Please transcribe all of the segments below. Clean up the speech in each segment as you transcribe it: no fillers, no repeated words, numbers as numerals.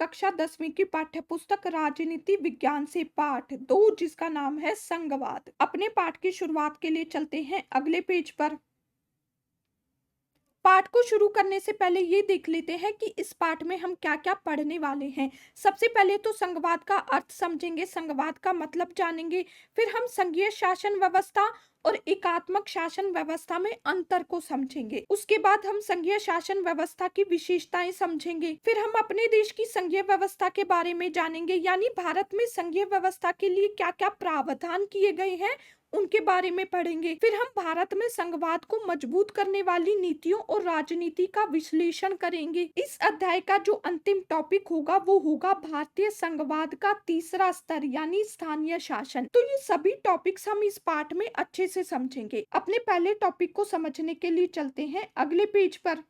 कक्षा 10वीं की पाठ्य पुस्तक राजनीति विज्ञान से पाठ 2 जिसका नाम है संघवाद। अपने पाठ की शुरुआत के लिए चलते हैं अगले पेज पर। पाठ को शुरू करने से पहले ये देख लेते हैं कि इस पाठ में हम क्या-क्या पढ़ने वाले हैं। सबसे पहले तो संघवाद का अर्थ समझेंगे, संघवाद का मतलब जानेंगे, फिर हम संघीय शासन व्यवस्था और एकात्मक शासन व्यवस्था में अंतर को समझेंगे। उसके बाद हम संघीय शासन व्यवस्था की विशेषताएं समझेंगे, फिर हम अपने देश की संघीय व्यवस्था के बारे में जानेंगे, यानी भारत में संघीय व्यवस्था के लिए क्या-क्या प्रावधान किए गए हैं उनके बारे में पढ़ेंगे। फिर हम भारत में संघवाद को मजबूत करने वाली नीतियों और राजनीति का विश्लेषण करेंगे। इस अध्याय का जो अंतिम टॉपिक होगा वो होगा भारतीय संघवाद का तीसरा स्तर यानी स्थानीय शासन। तो ये सभी टॉपिक्स हम इस पाठ में अच्छे से समझेंगे। अपने पहले टॉपिक को समझने के लिए चलते हैं अगले पेज पर।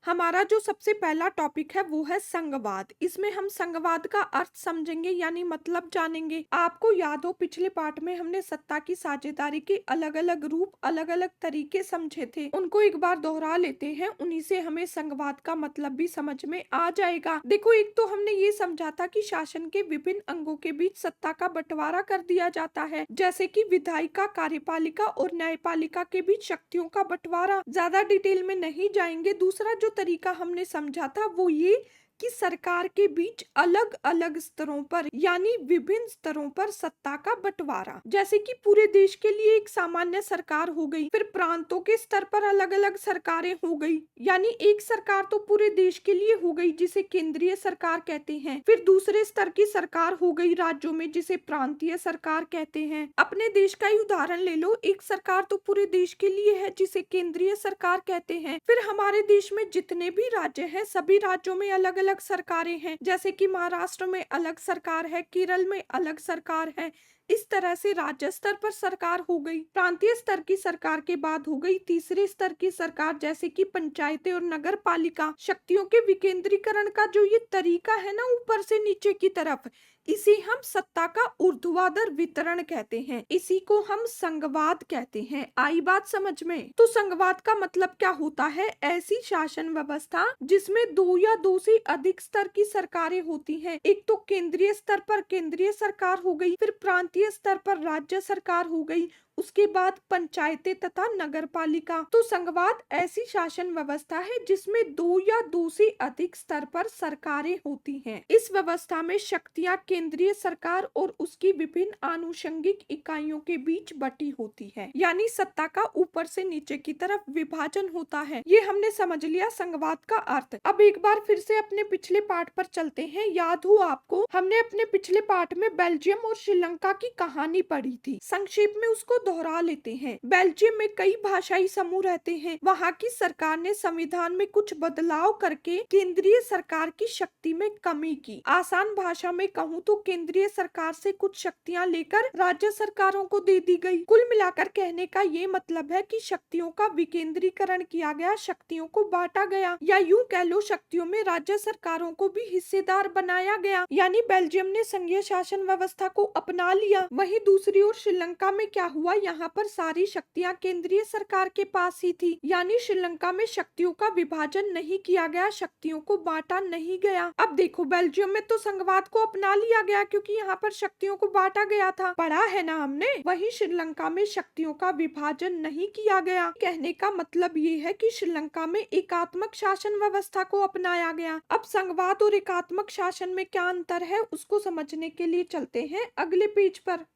हमारा जो सबसे पहला टॉपिक है वो है संघवाद। इसमें हम संघवाद का अर्थ समझेंगे यानी मतलब जानेंगे। आपको याद हो पिछले पाठ में हमने सत्ता की साझेदारी के अलग अलग रूप, अलग अलग तरीके समझे थे, उनको एक बार दोहरा लेते हैं, उन्हीं से हमें संघवाद का मतलब भी समझ में आ जाएगा। देखो, एक तो हमने ये समझा था कि शासन के विभिन्न अंगों के बीच सत्ता का बंटवारा कर दिया जाता है, जैसे कि विधायिका, कार्यपालिका और न्यायपालिका के बीच शक्तियों का बंटवारा। ज्यादा डिटेल में नहीं जाएंगे। दूसरा जो तरीका हमने समझा था वो ये कि सरकार के बीच अलग अलग स्तरों पर यानी विभिन्न स्तरों पर सत्ता का बंटवारा, जैसे कि पूरे देश के लिए एक सामान्य सरकार हो गई, फिर प्रांतों के स्तर पर अलग अलग सरकारें हो गई, यानी एक सरकार तो पूरे देश के लिए हो गई जिसे केंद्रीय सरकार कहते हैं, फिर दूसरे स्तर की सरकार हो गई राज्यों में जिसे प्रांतीय सरकार कहते हैं। अपने देश का ही उदाहरण ले लो, एक सरकार तो पूरे देश के लिए है जिसे केंद्रीय सरकार कहते हैं। फिर हमारे देश में जितने भी राज्य हैं सभी राज्यों में अलग अलग सरकारें हैं, जैसे कि महाराष्ट्र में अलग सरकार है, केरल में अलग सरकार है। इस तरह से राज्य स्तर पर सरकार हो गई, प्रांतीय स्तर की सरकार के बाद हो गई तीसरे स्तर की सरकार, जैसे कि पंचायतें और नगर पालिका। शक्तियों के विकेंद्रीकरण का जो ये तरीका है ना ऊपर से नीचे की तरफ, इसी हम सत्ता का ऊर्ध्वाधर वितरण कहते हैं, इसी को हम संघवाद कहते हैं। आई बात समझ में? तो संघवाद का मतलब क्या होता है? ऐसी शासन व्यवस्था जिसमें 2 या 2 से अधिक स्तर की सरकारें होती हैं। एक तो केंद्रीय स्तर पर केंद्रीय सरकार हो गई, फिर प्रांतीय स्तर पर राज्य सरकार हो गई, उसके बाद पंचायतें तथा नगर पालिका। तो संघवाद ऐसी शासन व्यवस्था है जिसमें 2 या 2 से अधिक स्तर पर सरकारें होती हैं। इस व्यवस्था में शक्तियां केंद्रीय सरकार और उसकी विभिन्न आनुषंगिक इकाइयों के बीच बटी होती है, यानी सत्ता का ऊपर से नीचे की तरफ विभाजन होता है। ये हमने समझ लिया संघवाद का अर्थ। अब एक बार फिर से अपने पिछले पाठ पर चलते हैं। याद हो आपको, हमने अपने पिछले पाठ में बेल्जियम और श्रीलंका की कहानी पढ़ी थी। संक्षेप में उसको दोहरा लेते हैं। बेल्जियम में कई भाषाई समूह रहते हैं। वहाँ की सरकार ने संविधान में कुछ बदलाव करके केंद्रीय सरकार की शक्ति में कमी की। आसान भाषा में कहूँ तो केंद्रीय सरकार से कुछ शक्तियाँ लेकर राज्य सरकारों को दे दी गई। कुल मिलाकर कहने का ये मतलब है कि शक्तियों का विकेंद्रीकरण किया गया, शक्तियों को बांटा गया, या यूं कह लो शक्तियों में राज्य सरकारों को भी हिस्सेदार बनाया गया, यानी बेल्जियम ने संघीय शासन व्यवस्था को अपना लिया। वहीं दूसरी ओर श्रीलंका में क्या हुआ, यहाँ पर सारी शक्तियां केंद्रीय सरकार के पास ही थी, यानी श्रीलंका में शक्तियों का विभाजन नहीं किया गया, शक्तियों को बांटा नहीं गया। अब देखो, बेल्जियम में तो संघवाद को अपना लिया गया क्योंकि यहाँ पर शक्तियों को बांटा गया था, पढ़ा है ना हमने। वहीं श्रीलंका में शक्तियों का विभाजन नहीं किया गया। कहने का मतलब ये है कि श्रीलंका में एकात्मक शासन व्यवस्था को अपनाया गया। अब संघवाद और एकात्मक शासन में क्या अंतर है उसको समझने के लिए चलते हैं अगले पेज पर।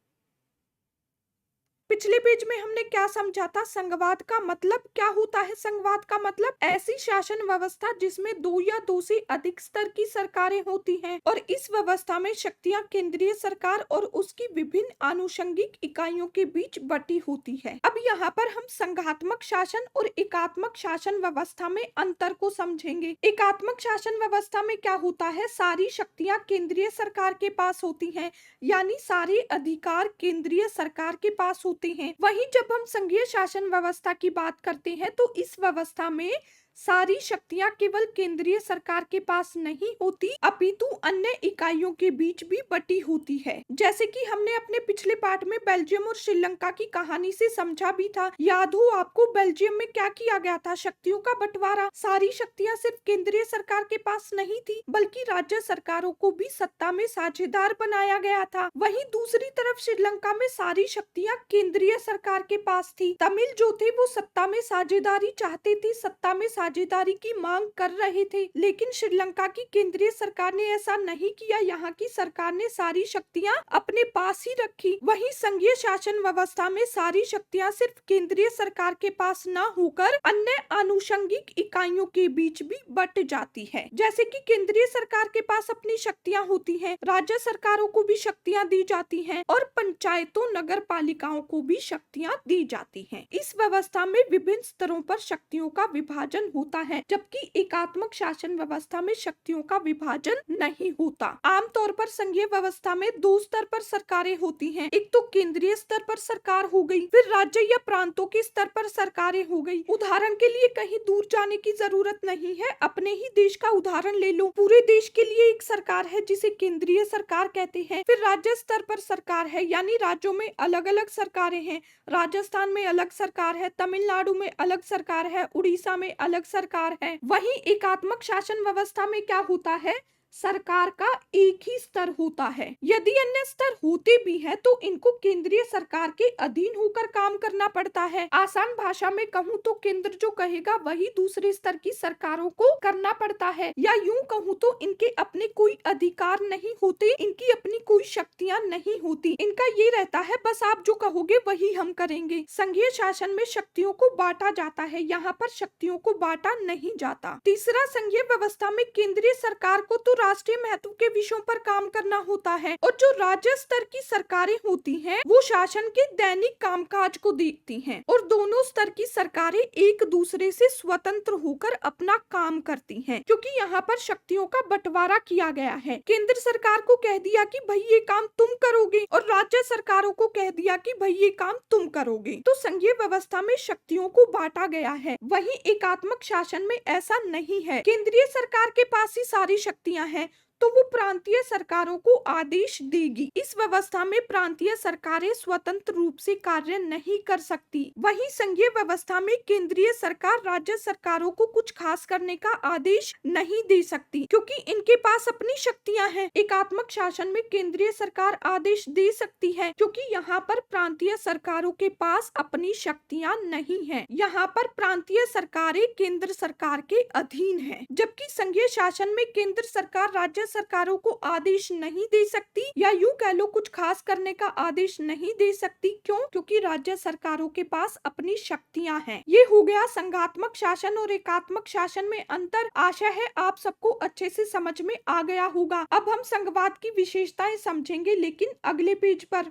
पिछले पेज में हमने क्या समझा था? संघवाद का मतलब क्या होता है? संघवाद का मतलब ऐसी शासन व्यवस्था जिसमें 2 या 2 से अधिक स्तर की सरकारें होती हैं और इस व्यवस्था में शक्तियां केंद्रीय सरकार और उसकी विभिन्न आनुषंगिक इकाइयों के बीच बटी होती है। अब यहाँ पर हम संघात्मक शासन और एकात्मक शासन व्यवस्था में अंतर को समझेंगे। एकात्मक शासन व्यवस्था में क्या होता है? सारी शक्तियां केंद्रीय सरकार के पास होती हैं, यानी सारे अधिकार केंद्रीय सरकार के पास होते हैं। वहीं जब हम संघीय शासन व्यवस्था की बात करते हैं तो इस व्यवस्था में सारी शक्तियां केवल केंद्रीय सरकार के पास नहीं होती, अपितु अन्य इकाइयों के बीच भी बटी होती है। जैसे कि हमने अपने पिछले पार्ट में बेल्जियम और श्रीलंका की कहानी से समझा भी था। याद हो आपको, बेल्जियम में क्या किया गया था? शक्तियों का बंटवारा। सारी शक्तियां सिर्फ केंद्रीय सरकार के पास नहीं थी, बल्कि राज्य सरकारों को भी सत्ता में साझेदार बनाया गया था। वहीं दूसरी तरफ श्रीलंका में सारी शक्तियां केंद्रीय सरकार के पास थी। तमिल जो थे वो सत्ता में साझेदारी चाहते थे, सत्ता में साझेदारी की मांग कर रहे थे, लेकिन श्रीलंका की केंद्रीय सरकार ने ऐसा नहीं किया। यहाँ की सरकार ने सारी शक्तियां अपने पास ही रखी। वहीं संघीय शासन व्यवस्था में सारी शक्तियां सिर्फ केंद्रीय सरकार के पास न होकर अन्य आनुषंगिक इकाइयों के बीच भी बट जाती है। जैसे कि केंद्रीय सरकार के पास अपनी शक्तियां होती हैं, राज्य सरकारों को भी शक्तियां दी जाती हैं और पंचायतों नगर पालिकाओं को भी शक्तियां दी जाती हैं। इस व्यवस्था में विभिन्न स्तरों पर शक्तियों का विभाजन होता है, जबकि एकात्मक शासन व्यवस्था में शक्तियों का विभाजन नहीं होता। आमतौर पर संघीय व्यवस्था में दो स्तर पर सरकारें होती हैं। एक तो केंद्रीय स्तर पर सरकार हो गई, फिर राज्य या प्रांतों के स्तर पर सरकारें हो गई। उदाहरण के लिए कहीं दूर जाने की जरूरत नहीं है, अपने ही देश का उदाहरण ले लो। पूरे देश के लिए एक सरकार है जिसे केंद्रीय सरकार कहते हैं। फिर राज्य स्तर पर सरकार है, यानी राज्यों में अलग अलग सरकारें हैं। राजस्थान में अलग सरकार है, तमिलनाडु में अलग सरकार है, उड़ीसा में अलग सरकार है। वहीं एकात्मक शासन व्यवस्था में क्या होता है? सरकार का एक ही स्तर होता है। यदि अन्य स्तर होते भी हैं तो इनको केंद्रीय सरकार के अधीन होकर काम करना पड़ता है। आसान भाषा में कहूँ तो केंद्र जो कहेगा वही दूसरे स्तर की सरकारों को करना पड़ता है, या यूं कहूँ तो इनके अपने कोई अधिकार नहीं होते, इनकी अपनी कोई शक्तियां नहीं होती। इनका ये रहता है बस आप जो कहोगे वही हम करेंगे। संघीय शासन में शक्तियों को बांटा जाता है, यहाँ पर शक्तियों को बांटा नहीं जाता। तीसरा, संघीय व्यवस्था में केंद्रीय सरकार को तो राष्ट्रीय महत्व के विषयों पर काम करना होता है, और जो राज्य स्तर की सरकारें होती हैं वो शासन के दैनिक कामकाज को देखती हैं, और दोनों स्तर की सरकारें एक दूसरे से स्वतंत्र होकर अपना काम करती हैं, क्योंकि यहाँ पर शक्तियों का बंटवारा किया गया है। केंद्र सरकार को कह दिया कि भाई ये काम तुम करोगे, और राज्य सरकारों को कह दिया कि भाई ये काम तुम करोगे। तो संघीय व्यवस्था में शक्तियों को बांटा गया है। वहीं एकात्मक शासन में ऐसा नहीं है। केंद्रीय सरकार के पास ही सारी शक्तियां हैं, तो वो प्रांतीय सरकारों को आदेश देगी। इस व्यवस्था में प्रांतीय सरकारें स्वतंत्र रूप से कार्य नहीं कर सकती। वहीं संघीय व्यवस्था में केंद्रीय सरकार राज्य सरकारों को कुछ खास करने का आदेश नहीं दे सकती, क्योंकि इनके पास अपनी शक्तियां हैं। एकात्मक शासन में केंद्रीय सरकार आदेश दे सकती है, क्योंकि यहाँ पर प्रांतीय सरकारों के पास अपनी शक्तियां नहीं है। यहाँ पर प्रांतीय सरकारें केंद्र सरकार के अधीन है, जबकि संघीय शासन में केंद्र सरकार राज्य सरकारों को आदेश नहीं दे सकती, या यूं कह लो कुछ खास करने का आदेश नहीं दे सकती। क्यों? क्योंकि राज्य सरकारों के पास अपनी शक्तियां हैं। ये हो गया संघात्मक शासन और एकात्मक शासन में अंतर। आशा है आप सबको अच्छे से समझ में आ गया होगा। अब हम संघवाद की विशेषताएं समझेंगे, लेकिन अगले पेज पर।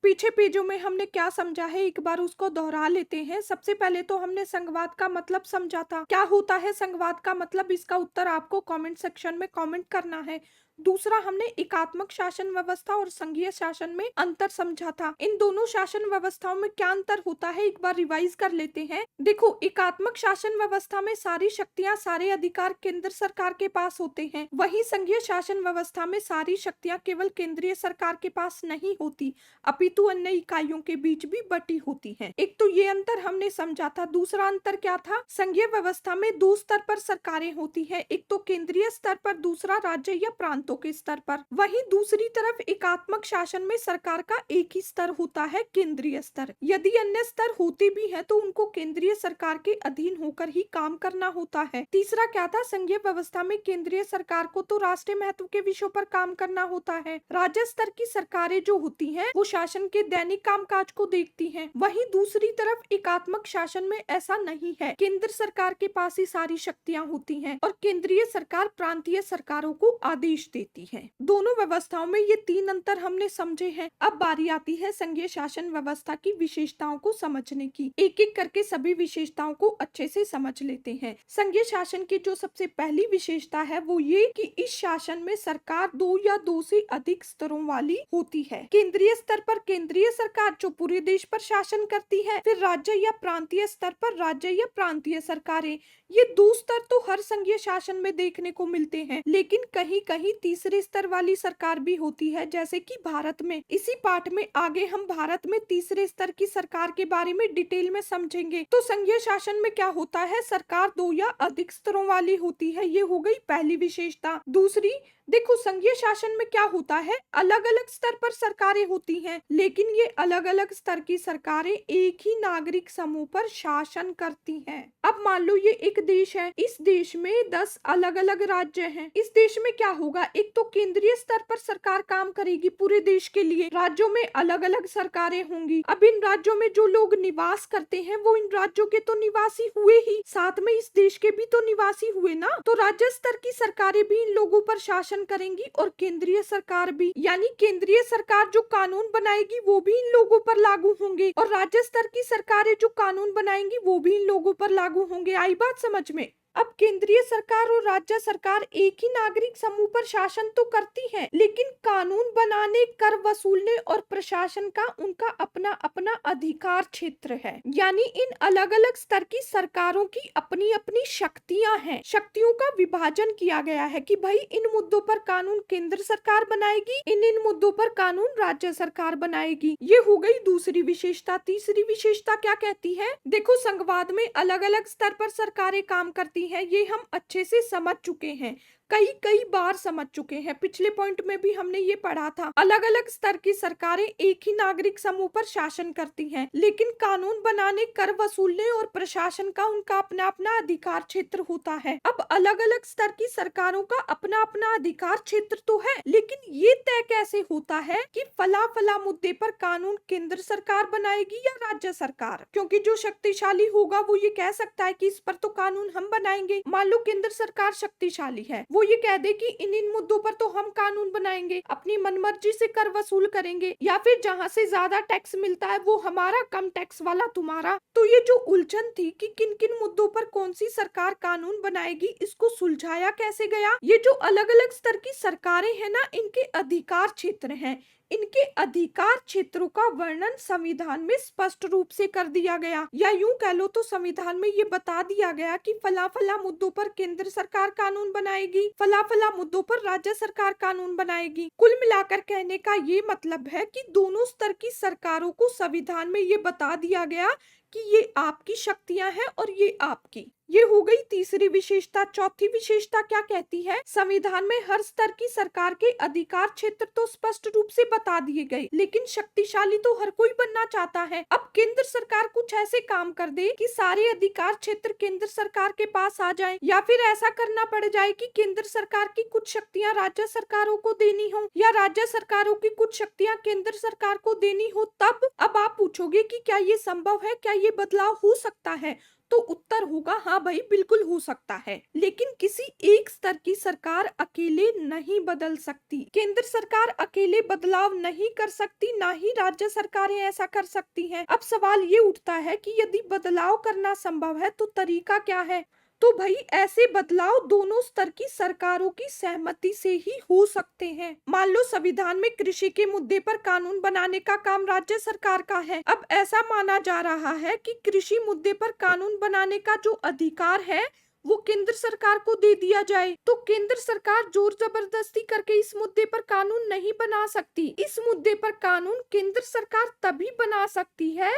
पीछे पेजों में हमने क्या समझा है एक बार उसको दोहरा लेते हैं। सबसे पहले तो हमने संघवाद का मतलब समझा था। क्या होता है संघवाद का मतलब, इसका उत्तर आपको कमेंट सेक्शन में कमेंट करना है। दूसरा, हमने एकात्मक शासन व्यवस्था और संघीय शासन में अंतर समझा था। इन दोनों शासन व्यवस्थाओं में क्या अंतर होता है एक बार रिवाइज कर लेते हैं। देखो, एकात्मक शासन व्यवस्था में सारी शक्तियां सारे अधिकार केंद्र सरकार के पास होते हैं। वहीं संघीय शासन व्यवस्था में सारी शक्तियां केवल केंद्रीय सरकार के पास नहीं होती, अपितु अन्य इकाइयों के बीच भी बटी होती हैं। एक तो ये अंतर हमने समझा था। दूसरा अंतर क्या था? संघीय व्यवस्था में दो स्तर पर सरकारें होती है, एक तो केंद्रीय स्तर पर, दूसरा राज्य या प्रांतों के स्तर पर। वहीं दूसरी तरफ एकात्मक शासन में सरकार का एक ही स्तर होता है, केंद्रीय स्तर। यदि अन्य स्तर होते भी हैं तो उनको केंद्रीय सरकार के अधीन होकर ही काम करना होता है। तीसरा क्या था? संघीय व्यवस्था में केंद्रीय सरकार को तो राष्ट्रीय महत्व के विषयों पर काम करना होता है। राज्य स्तर की सरकारें जो होती हैं वो शासन के दैनिक कामकाज को देखती हैं। वहीं दूसरी तरफ एकात्मक शासन में ऐसा नहीं है। केंद्र सरकार के पास ही सारी शक्तियां होती हैं और केंद्रीय सरकार प्रांतीय सरकारों को आदेश देती है। दोनों व्यवस्थाओं में ये 3 अंतर हमने समझे हैं। अब बारी आती है संघीय शासन व्यवस्था की विशेषताओं को समझने की। एक-एक करके सभी विशेषताओं को अच्छे से समझ लेते हैं। संघीय शासन की जो सबसे पहली विशेषता है वो ये कि इस शासन में सरकार 2 या 2 से अधिक स्तरों वाली होती है। केंद्रीय स्तर पर केंद्रीय सरकार जो पूरे देश पर शासन करती है, फिर राज्य या प्रांतीय स्तर पर राज्य या प्रांतीय सरकारें। ये 2 स्तर तो हर संघीय शासन में देखने को मिलते हैं, लेकिन कहीं कहीं तीसरे स्तर वाली सरकार भी होती है, जैसे कि भारत में। इसी पाठ में आगे हम भारत में तीसरे स्तर की सरकार के बारे में डिटेल में समझेंगे। तो संघीय शासन में क्या होता है, सरकार 2 या अधिक स्तरों वाली होती है। ये हो गई पहली विशेषता। दूसरी, देखो संघीय शासन में क्या होता है, अलग अलग स्तर पर सरकारें होती हैं, लेकिन ये अलग अलग स्तर की सरकारें एक ही नागरिक समूह पर शासन करती हैं। अब मान लो ये एक देश है, इस देश में 10 अलग अलग राज्य हैं। इस देश में क्या होगा, एक तो केंद्रीय स्तर पर सरकार काम करेगी पूरे देश के लिए, राज्यों में अलग अलग सरकारें होंगी। अब इन राज्यों में जो लोग निवास करते हैं वो इन राज्यों के तो निवासी हुए ही, साथ में इस देश के भी तो निवासी हुए ना। तो राज्य स्तर की सरकारें भी इन लोगों पर शासन करेंगी और केंद्रीय सरकार भी, यानी केंद्रीय सरकार जो कानून बनाएगी वो भी इन लोगों पर लागू होंगे और राज्य स्तर की सरकारें जो कानून बनाएंगी वो भी इन लोगों पर लागू होंगे। आई बात समझ में? अब केंद्रीय सरकार और राज्य सरकार एक ही नागरिक समूह पर शासन तो करती है, लेकिन कानून बनाने, कर वसूलने और प्रशासन का उनका अपना अपना अधिकार क्षेत्र है। यानी इन अलग अलग स्तर की सरकारों की अपनी अपनी शक्तियां हैं। शक्तियों का विभाजन किया गया है कि भाई इन मुद्दों पर कानून केंद्र सरकार बनाएगी, इन मुद्दों पर कानून राज्य सरकार बनाएगी। ये हो गई दूसरी विशेषता। तीसरी विशेषता क्या कहती है, देखो संघवाद में अलग अलग स्तर पर सरकारें काम करती है, ये हम अच्छे से समझ चुके हैं, कई कई बार समझ चुके हैं। पिछले पॉइंट में भी हमने ये पढ़ा था, अलग अलग स्तर की सरकारें एक ही नागरिक समूह पर शासन करती हैं, लेकिन कानून बनाने, कर वसूलने और प्रशासन का उनका अपना अपना अधिकार क्षेत्र होता है। अब अलग अलग स्तर की सरकारों का अपना अपना अधिकार क्षेत्र तो है, लेकिन ये तय कैसे होता है कि फला फला मुद्दे पर कानून केंद्र सरकार बनाएगी या राज्य सरकार? क्योंकि जो शक्तिशाली होगा वो ये कह सकता है कि इस पर तो कानून हम बनाएंगे। मान लो केंद्र सरकार शक्तिशाली है, वो ये कह दे कि इन मुद्दों पर तो हम कानून बनाएंगे, अपनी मनमर्जी से कर वसूल करेंगे, या फिर जहां से ज्यादा टैक्स मिलता है वो हमारा, कम टैक्स वाला तुम्हारा। तो ये जो उलझन थी कि किन किन मुद्दों पर कौन सी सरकार कानून बनाएगी, इसको सुलझाया कैसे गया? ये जो अलग अलग स्तर की सरकारें हैं ना, इनके अधिकार क्षेत्र हैं, इनके अधिकार क्षेत्रों का वर्णन संविधान में स्पष्ट रूप से कर दिया गया, या यूं कह लो तो संविधान में ये बता दिया गया कि फला फला मुद्दों पर केंद्र सरकार कानून बनाएगी, फला फला मुद्दों पर राज्य सरकार कानून बनाएगी। कुल मिलाकर कहने का ये मतलब है कि दोनों स्तर की सरकारों को संविधान में ये बता दिया गया कि ये आपकी शक्तियां हैं और ये आपकी। ये हो गई तीसरी विशेषता। चौथी विशेषता क्या कहती है, संविधान में हर स्तर की सरकार के अधिकार क्षेत्र तो स्पष्ट रूप से बता दिए गए, लेकिन शक्तिशाली तो हर कोई बनना चाहता है। अब केंद्र सरकार कुछ ऐसे काम कर दे कि सारे अधिकार क्षेत्र केंद्र सरकार के पास आ जाए, या फिर ऐसा करना पड़ जाए कि केंद्र सरकार की कुछ शक्तियां राज्य सरकारों को देनी हो, या राज्य सरकारों की कुछ शक्तियां केंद्र सरकार को देनी हो। तब अब आप पूछोगे कि क्या ये संभव है, क्या ये बदलाव हो सकता है? तो उत्तर होगा हाँ भाई, बिल्कुल हो सकता है, लेकिन किसी एक स्तर की सरकार अकेले नहीं बदल सकती। केंद्र सरकार अकेले बदलाव नहीं कर सकती, ना ही राज्य सरकारें ऐसा कर सकती हैं। अब सवाल ये उठता है कि यदि बदलाव करना संभव है तो तरीका क्या है? तो भाई ऐसे बदलाव दोनों स्तर की सरकारों की सहमति से ही हो सकते हैं। मान लो संविधान में कृषि के मुद्दे पर कानून बनाने का काम राज्य सरकार का है। अब ऐसा माना जा रहा है कि कृषि मुद्दे पर कानून बनाने का जो अधिकार है वो केंद्र सरकार को दे दिया जाए, तो केंद्र सरकार जोर जबरदस्ती करके इस मुद्दे पर कानून नहीं बना सकती। इस मुद्दे पर कानून केंद्र सरकार तभी बना सकती है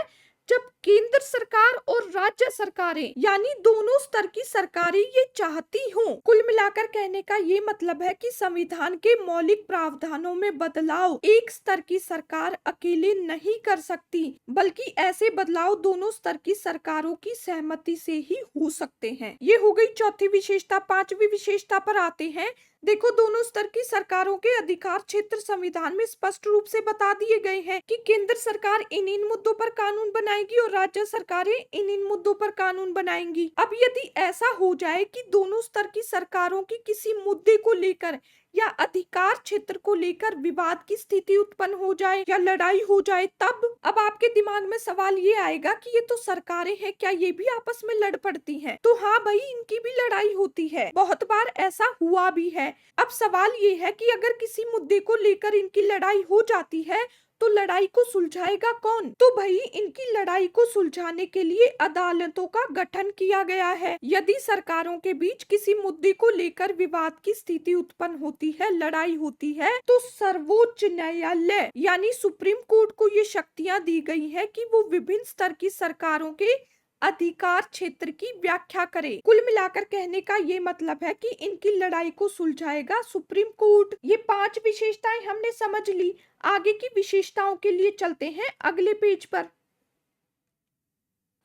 जब केंद्र सरकार और राज्य सरकारें, यानी दोनों स्तर की सरकारें ये चाहती हों। कुल मिलाकर कहने का ये मतलब है कि संविधान के मौलिक प्रावधानों में बदलाव एक स्तर की सरकार अकेले नहीं कर सकती, बल्कि ऐसे बदलाव दोनों स्तर की सरकारों की सहमति से ही हो सकते हैं। ये हो गई चौथी विशेषता। पांचवी विशेषता पर आते हैं। देखो दोनों स्तर की सरकारों के अधिकार क्षेत्र संविधान में स्पष्ट रूप से बता दिए गए हैं कि केंद्र सरकार इन मुद्दों पर कानून बनाएगी और राज्य सरकारें इन मुद्दों पर कानून बनाएंगी। अब यदि ऐसा हो जाए कि दोनों स्तर की सरकारों की किसी मुद्दे को लेकर या अधिकार क्षेत्र को लेकर विवाद की स्थिति उत्पन्न हो जाए या लड़ाई हो जाए, तब अब आपके दिमाग में सवाल ये आएगा कि ये तो सरकारें हैं, क्या ये भी आपस में लड़ पड़ती हैं? तो हाँ भाई, इनकी भी लड़ाई होती है, बहुत बार ऐसा हुआ भी है। अब सवाल ये है कि अगर किसी मुद्दे को लेकर इनकी लड़ाई हो जाती है तो लड़ाई को सुलझाएगा कौन? तो भाई, इनकी लड़ाई को सुलझाने के लिए अदालतों का गठन किया गया है। यदि सरकारों के बीच किसी मुद्दे को लेकर विवाद की स्थिति उत्पन्न होती है, लड़ाई होती है, तो सर्वोच्च न्यायालय यानी सुप्रीम कोर्ट को ये शक्तियां दी गई है कि वो विभिन्न स्तर की सरकारों के अधिकार क्षेत्र की व्याख्या करे। कुल मिलाकर कहने का ये मतलब है कि इनकी लड़ाई को सुलझाएगा सुप्रीम कोर्ट। ये 5 विशेषताएं हमने समझ ली। आगे की विशेषताओं के लिए चलते हैं अगले पेज पर।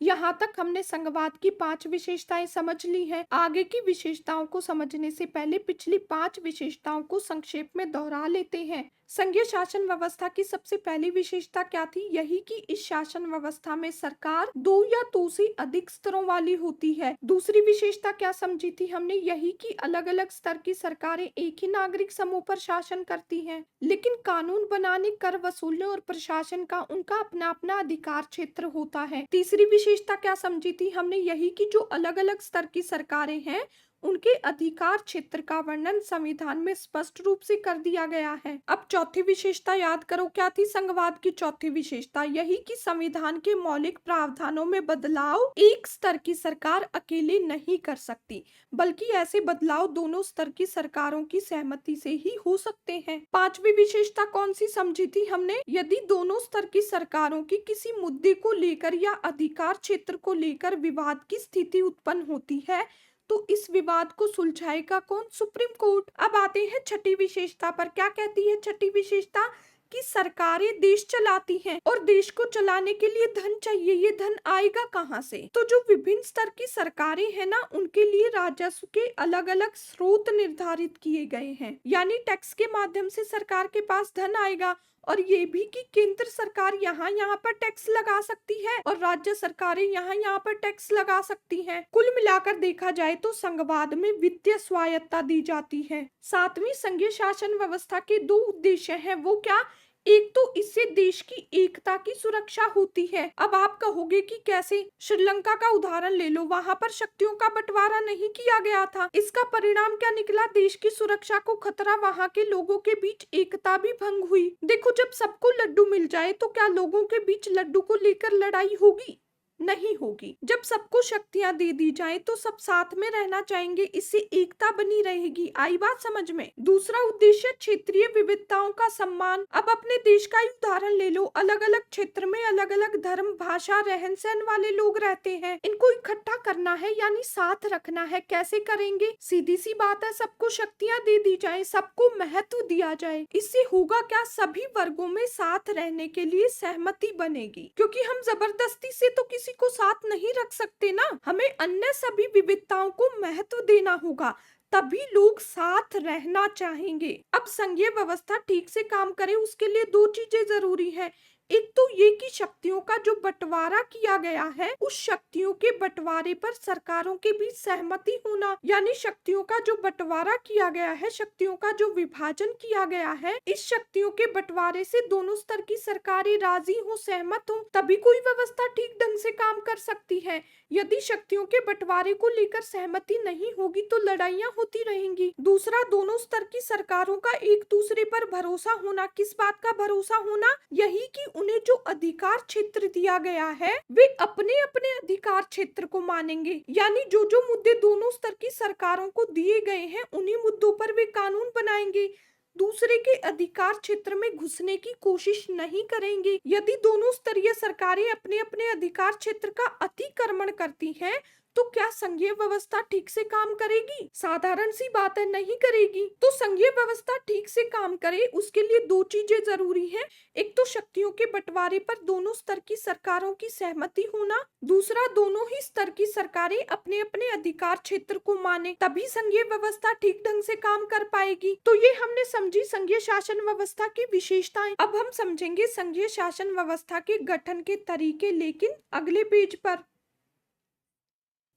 यहाँ तक हमने संघवाद की 5 विशेषताएं समझ ली हैं। आगे की विशेषताओं को समझने से पहले पिछली 5 विशेषताओं को संक्षेप में दोहरा लेते हैं। संघीय शासन व्यवस्था की सबसे पहली विशेषता क्या थी? यही कि इस शासन व्यवस्था में सरकार 2 या 2 से अधिक स्तरों वाली होती है। दूसरी विशेषता क्या समझी थी हमने? यही कि अलग अलग स्तर की सरकारें एक ही नागरिक समूह पर शासन करती हैं, लेकिन कानून बनाने, कर वसूलने और प्रशासन का उनका अपना अपना अधिकार क्षेत्र होता है। तीसरी विशेषता क्या समझी थी हमने? यही कि जो अलग अलग स्तर की सरकारें हैं उनके अधिकार क्षेत्र का वर्णन संविधान में स्पष्ट रूप से कर दिया गया है। अब चौथी विशेषता याद करो, क्या थी संघवाद की चौथी विशेषता? यही कि संविधान के मौलिक प्रावधानों में बदलाव एक स्तर की सरकार अकेले नहीं कर सकती, बल्कि ऐसे बदलाव दोनों स्तर की सरकारों की सहमति से ही हो सकते हैं। पांचवी विशेषता कौन सी समझी थी हमने? यदि दोनों स्तर की सरकारों की किसी मुद्दे को लेकर या अधिकार क्षेत्र को लेकर विवाद की स्थिति उत्पन्न होती है तो इस विवाद को सुलझाएगा कौन? Supreme court. अब आते हैं छठी विशेषता पर। क्या कहती है छठी विशेषता? कि सरकारें देश चलाती हैं और देश को चलाने के लिए धन चाहिए। ये धन आएगा कहाँ से? तो जो विभिन्न स्तर की सरकारें हैं ना, उनके लिए राजस्व के अलग अलग स्रोत निर्धारित किए गए हैं, यानी टैक्स के माध्यम से सरकार के पास धन आएगा। और ये भी कि केंद्र सरकार यहाँ यहाँ पर टैक्स लगा सकती है और राज्य सरकारें यहाँ यहाँ पर टैक्स लगा सकती हैं। कुल मिलाकर देखा जाए तो संघवाद में वित्तीय स्वायत्ता दी जाती है। सातवीं संघीय शासन व्यवस्था के 2 उद्देश्य हैं। वो क्या? एक तो इससे देश की एकता की सुरक्षा होती है। अब आप कहोगे कि कैसे? श्रीलंका का उदाहरण ले लो, वहां पर शक्तियों का बंटवारा नहीं किया गया था। इसका परिणाम क्या निकला? देश की सुरक्षा को खतरा, वहां के लोगों के बीच एकता भी भंग हुई। देखो, जब सबको लड्डू मिल जाए तो क्या लोगों के बीच लड्डू को लेकर लड़ाई होगी? नहीं होगी। जब सबको शक्तियां दे दी जाए तो सब साथ में रहना चाहेंगे, इससे एकता बनी रहेगी। आई बात समझ में? दूसरा उद्देश्य क्षेत्रीय विविधताओं का सम्मान। अब अपने देश का ही उदाहरण ले लो, अलग अलग क्षेत्र में अलग अलग धर्म, भाषा, रहन सहन वाले लोग रहते हैं। इनको इकट्ठा करना है यानी साथ रखना है। कैसे करेंगे? सीधी सी बात है, सबको शक्तियां दे दी जाए, सबको महत्व दिया जाए। इससे होगा क्या? सभी वर्गों में साथ रहने के लिए सहमति बनेगी, क्योंकि हम जबरदस्ती से तो किसी को साथ नहीं रख सकते ना। हमें अन्य सभी विविधताओं को महत्व देना होगा, तभी लोग साथ रहना चाहेंगे। अब संघीय व्यवस्था ठीक से काम करे उसके लिए 2 चीजें जरूरी है। एक तो ये कि शक्तियों का जो बंटवारा किया गया है, उस शक्तियों के बंटवारे पर सरकारों के बीच सहमति होना, यानी शक्तियों का जो बंटवारा किया गया है, शक्तियों का जो विभाजन किया गया है, इस शक्तियों के बंटवारे से दोनों स्तर की सरकारें राजी हो, सहमत हो, तभी कोई व्यवस्था ठीक ढंग से काम कर सकती है। यदि शक्तियों के बंटवारे को लेकर सहमति नहीं होगी तो लड़ाइयां होती रहेंगी। दूसरा, दोनों स्तर की सरकारों का एक दूसरे पर भरोसा होना। किस बात का भरोसा होना? यही कि उन्हें जो अधिकार क्षेत्र दिया गया है वे अपने अपने अधिकार क्षेत्र को मानेंगे, यानी जो जो मुद्दे दोनों स्तर की सरकारों को दिए गए हैं उन्हीं मुद्दों पर वे कानून बनाएंगे। दूसरे के अधिकार क्षेत्र में घुसने की कोशिश नहीं करेंगे। यदि दोनों स्तरीय सरकारें अपने अपने अधिकार क्षेत्र का अतिक्रमण करती हैं तो क्या संघीय व्यवस्था ठीक से काम करेगी? साधारण सी बात है, नहीं करेगी। तो संघीय व्यवस्था ठीक से काम करे उसके लिए 2 चीजें जरूरी हैं। एक तो शक्तियों के बंटवारे पर दोनों स्तर की सरकारों की सहमति होना, दूसरा दोनों ही स्तर की सरकारें अपने अपने अधिकार क्षेत्र को माने, तभी संघीय व्यवस्था ठीक ढंग से काम कर पाएगी। तो ये हमने समझी संघीय शासन व्यवस्था की विशेषताएं। अब हम समझेंगे संघीय शासन व्यवस्था के गठन के तरीके, लेकिन अगले पेज पर।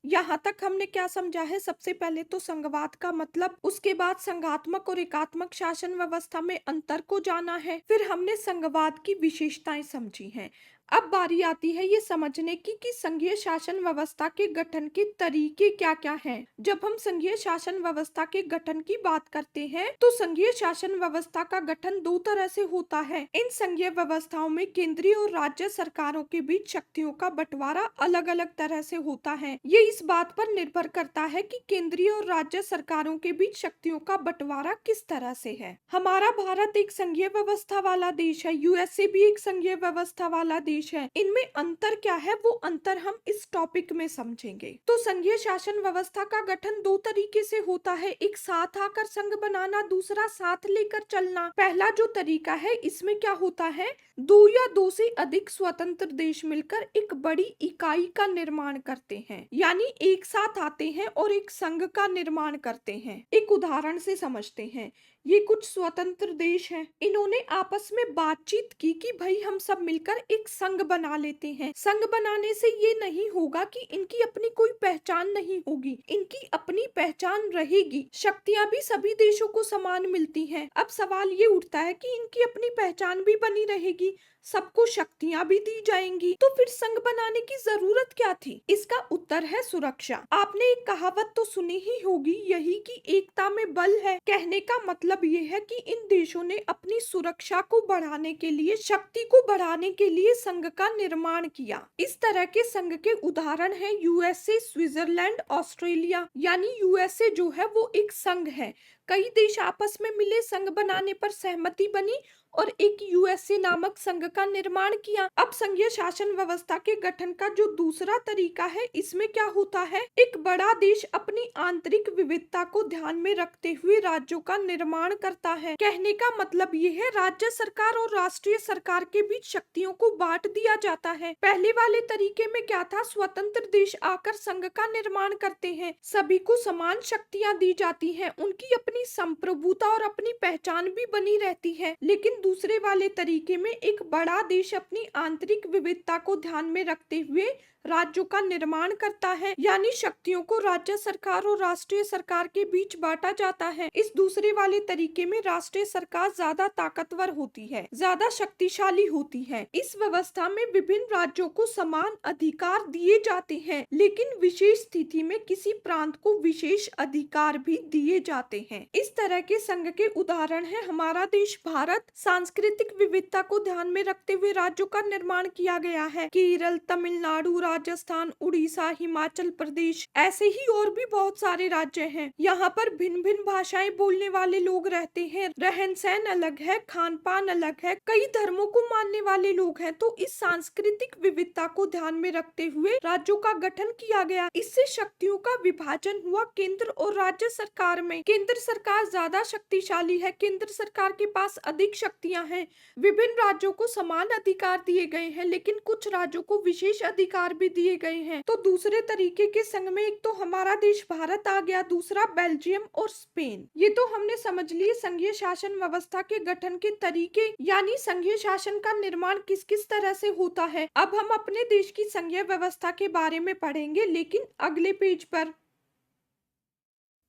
यहाँ तक हमने क्या समझा है? सबसे पहले तो संघवाद का मतलब, उसके बाद संघात्मक और एकात्मक शासन व्यवस्था में अंतर को जाना है, फिर हमने संघवाद की विशेषताएं समझी हैं। अब बारी आती है ये समझने की कि संघीय शासन व्यवस्था के गठन के तरीके क्या-क्या हैं। जब हम संघीय शासन व्यवस्था के गठन की बात करते हैं, तो संघीय शासन व्यवस्था का गठन दो तरह से होता है। इन संघीय व्यवस्थाओं में केंद्रीय और राज्य सरकारों के बीच शक्तियों का बंटवारा अलग-अलग तरह से होता है। ये इस बात पर निर्भर करता है कि केंद्रीय और राज्य सरकारों के बीच शक्तियों का बंटवारा किस तरह से है। हमारा भारत एक संघीय व्यवस्था वाला देश है, यूएसए भी एक संघीय व्यवस्था वाला देश है। इनमें अंतर क्या है, वो अंतर हम इस टॉपिक में समझेंगे। तो संघीय शासन व्यवस्था का गठन दो तरीके से होता है, एक साथ आकर संघ बनाना, दूसरा साथ लेकर चलना। पहला जो तरीका है, इसमें क्या होता है, दो या दो से अधिक स्वतंत्र देश मिलकर एक बड़ी इकाई का निर्माण करते हैं, यानी एक साथ आते हैं और एक संघ का निर्माण करते हैं। एक उदाहरण से समझते हैं। ये कुछ स्वतंत्र देश हैं, इन्होंने आपस में बातचीत की कि भाई हम सब मिलकर एक संघ बना लेते हैं। संघ बनाने से ये नहीं होगा कि इनकी अपनी कोई पहचान नहीं होगी, इनकी अपनी पहचान रहेगी। शक्तियां भी सभी देशों को समान मिलती हैं। अब सवाल ये उठता है कि इनकी अपनी पहचान भी बनी रहेगी, सबको शक्तियां भी दी जाएंगी, तो फिर संघ बनाने की जरूरत क्या थी? इसका उत्तर है सुरक्षा। आपने एक कहावत तो सुनी ही होगी, यही कि एकता में बल है। कहने का मतलब ये है कि इन देशों ने अपनी सुरक्षा को बढ़ाने के लिए, शक्ति को बढ़ाने के लिए संघ का निर्माण किया। इस तरह के संघ के उदाहरण है यूएसए, स्विट्जरलैंड, ऑस्ट्रेलिया। यानी यूएसए जो है वो एक संघ है। कई देश आपस में मिले, संघ बनाने पर सहमति बनी और एक यूएसए नामक संघ का निर्माण किया। अब संघीय शासन व्यवस्था के गठन का जो दूसरा तरीका है, इसमें क्या होता है, एक बड़ा देश अपनी आंतरिक विविधता को ध्यान में रखते हुए राज्यों का निर्माण करता है। कहने का मतलब ये है, राज्य सरकार और राष्ट्रीय सरकार के बीच शक्तियों को बांट दिया जाता है। पहले वाले तरीके में क्या था, स्वतंत्र देश आकर संघ का निर्माण करते हैं, सभी को समान शक्तियां दी जाती हैं, उनकी अपनी संप्रभुता और अपनी पहचान भी बनी रहती है। लेकिन दूसरे वाले तरीके में एक बड़ा देश अपनी आंतरिक विविधता को ध्यान में रखते हुए राज्यों का निर्माण करता है, यानी शक्तियों को राज्य सरकार और राष्ट्रीय सरकार के बीच बांटा जाता है। इस दूसरे वाले तरीके में राष्ट्रीय सरकार ज्यादा ताकतवर होती है, ज्यादा शक्तिशाली होती है। इस व्यवस्था में विभिन्न राज्यों को समान अधिकार दिए जाते हैं, लेकिन विशेष स्थिति में किसी प्रांत को विशेष अधिकार भी दिए जाते हैं। इस तरह के संघ के उदाहरण है हमारा देश भारत। सांस्कृतिक विविधता को ध्यान में रखते हुए राज्यों का निर्माण किया गया है। केरल, तमिलनाडु, राजस्थान, उड़ीसा, हिमाचल प्रदेश, ऐसे ही और भी बहुत सारे राज्य हैं। यहाँ पर भिन्न भिन्न भाषाएं बोलने वाले लोग रहते हैं, रहन सहन अलग है, खान पान अलग है, कई धर्मों को मानने वाले लोग हैं। तो इस सांस्कृतिक विविधता को ध्यान में रखते हुए राज्यों का गठन किया गया। इससे शक्तियों का विभाजन हुआ केंद्र और राज्य सरकार में। केंद्र सरकार ज्यादा शक्तिशाली है, केंद्र सरकार के पास अधिक शक्तियां हैं। विभिन्न राज्यों को समान अधिकार दिए गए हैं, लेकिन कुछ राज्यों को विशेष अधिकार भी दिए गए हैं। तो दूसरे तरीके के संघ में एक तो हमारा देश भारत आ गया, दूसरा बेल्जियम और स्पेन। ये तो हमने समझ लिए संघीय शासन व्यवस्था के गठन के तरीके, यानी संघीय शासन का निर्माण किस किस तरह से होता है। अब हम अपने देश की संघीय व्यवस्था के बारे में पढ़ेंगे, लेकिन अगले पेज पर।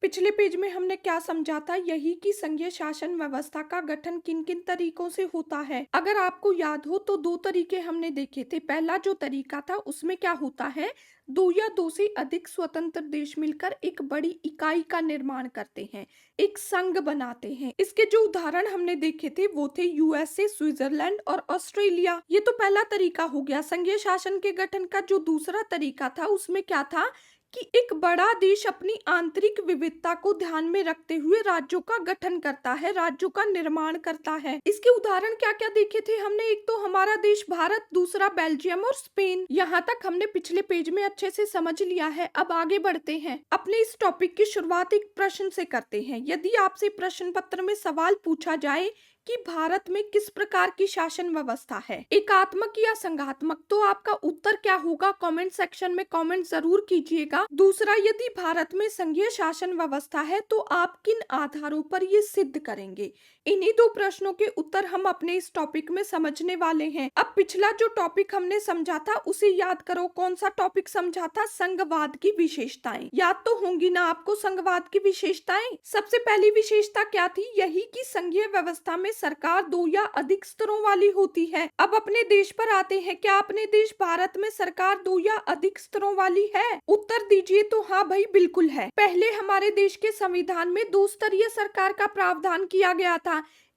पिछले पेज में हमने क्या समझा था, यही कि संघीय शासन व्यवस्था का गठन किन किन तरीकों से होता है। अगर आपको याद हो तो दो तरीके हमने देखे थे। पहला जो तरीका था उसमें क्या होता है, दो या दो से अधिक स्वतंत्र देश मिलकर एक बड़ी इकाई का निर्माण करते हैं, एक संघ बनाते हैं। इसके जो उदाहरण हमने देखे थे वो थे यूएसए, स्विट्जरलैंड और ऑस्ट्रेलिया। ये तो पहला तरीका हो गया। संघीय शासन के गठन का जो दूसरा तरीका था उसमें क्या था कि एक बड़ा देश अपनी आंतरिक विविधता को ध्यान में रखते हुए राज्यों का गठन करता है, राज्यों का निर्माण करता है। इसके उदाहरण क्या क्या देखे थे हमने, एक तो हमारा देश भारत, दूसरा बेल्जियम और स्पेन। यहाँ तक हमने पिछले पेज में अच्छे से समझ लिया है। अब आगे बढ़ते हैं, अपने इस टॉपिक की शुरुआत एक प्रश्न से करते हैं। यदि आपसे प्रश्न पत्र में सवाल पूछा जाए कि भारत में किस प्रकार की शासन व्यवस्था है, एकात्मक या संघात्मक, तो आपका उत्तर क्या होगा, कमेंट सेक्शन में कमेंट जरूर कीजिएगा। दूसरा, यदि भारत में संघीय शासन व्यवस्था है तो आप किन आधारों पर ये सिद्ध करेंगे, इन्हीं दो प्रश्नों के उत्तर हम अपने इस टॉपिक में समझने वाले हैं। अब पिछला जो टॉपिक हमने समझा था उसे याद करो। कौन सा टॉपिक समझा था? संघवाद की विशेषताएं। याद तो होंगी ना आपको संघवाद की विशेषताएं। सबसे पहली विशेषता क्या थी? यही कि संघीय व्यवस्था में सरकार दो या अधिक स्तरों वाली होती है। अब अपने देश पर आते हैं। क्या अपने देश भारत में सरकार दो या अधिक स्तरों वाली है? उत्तर दीजिए तो हाँ भाई बिल्कुल है। पहले हमारे देश के संविधान में दो स्तरीय सरकार का प्रावधान किया गया था।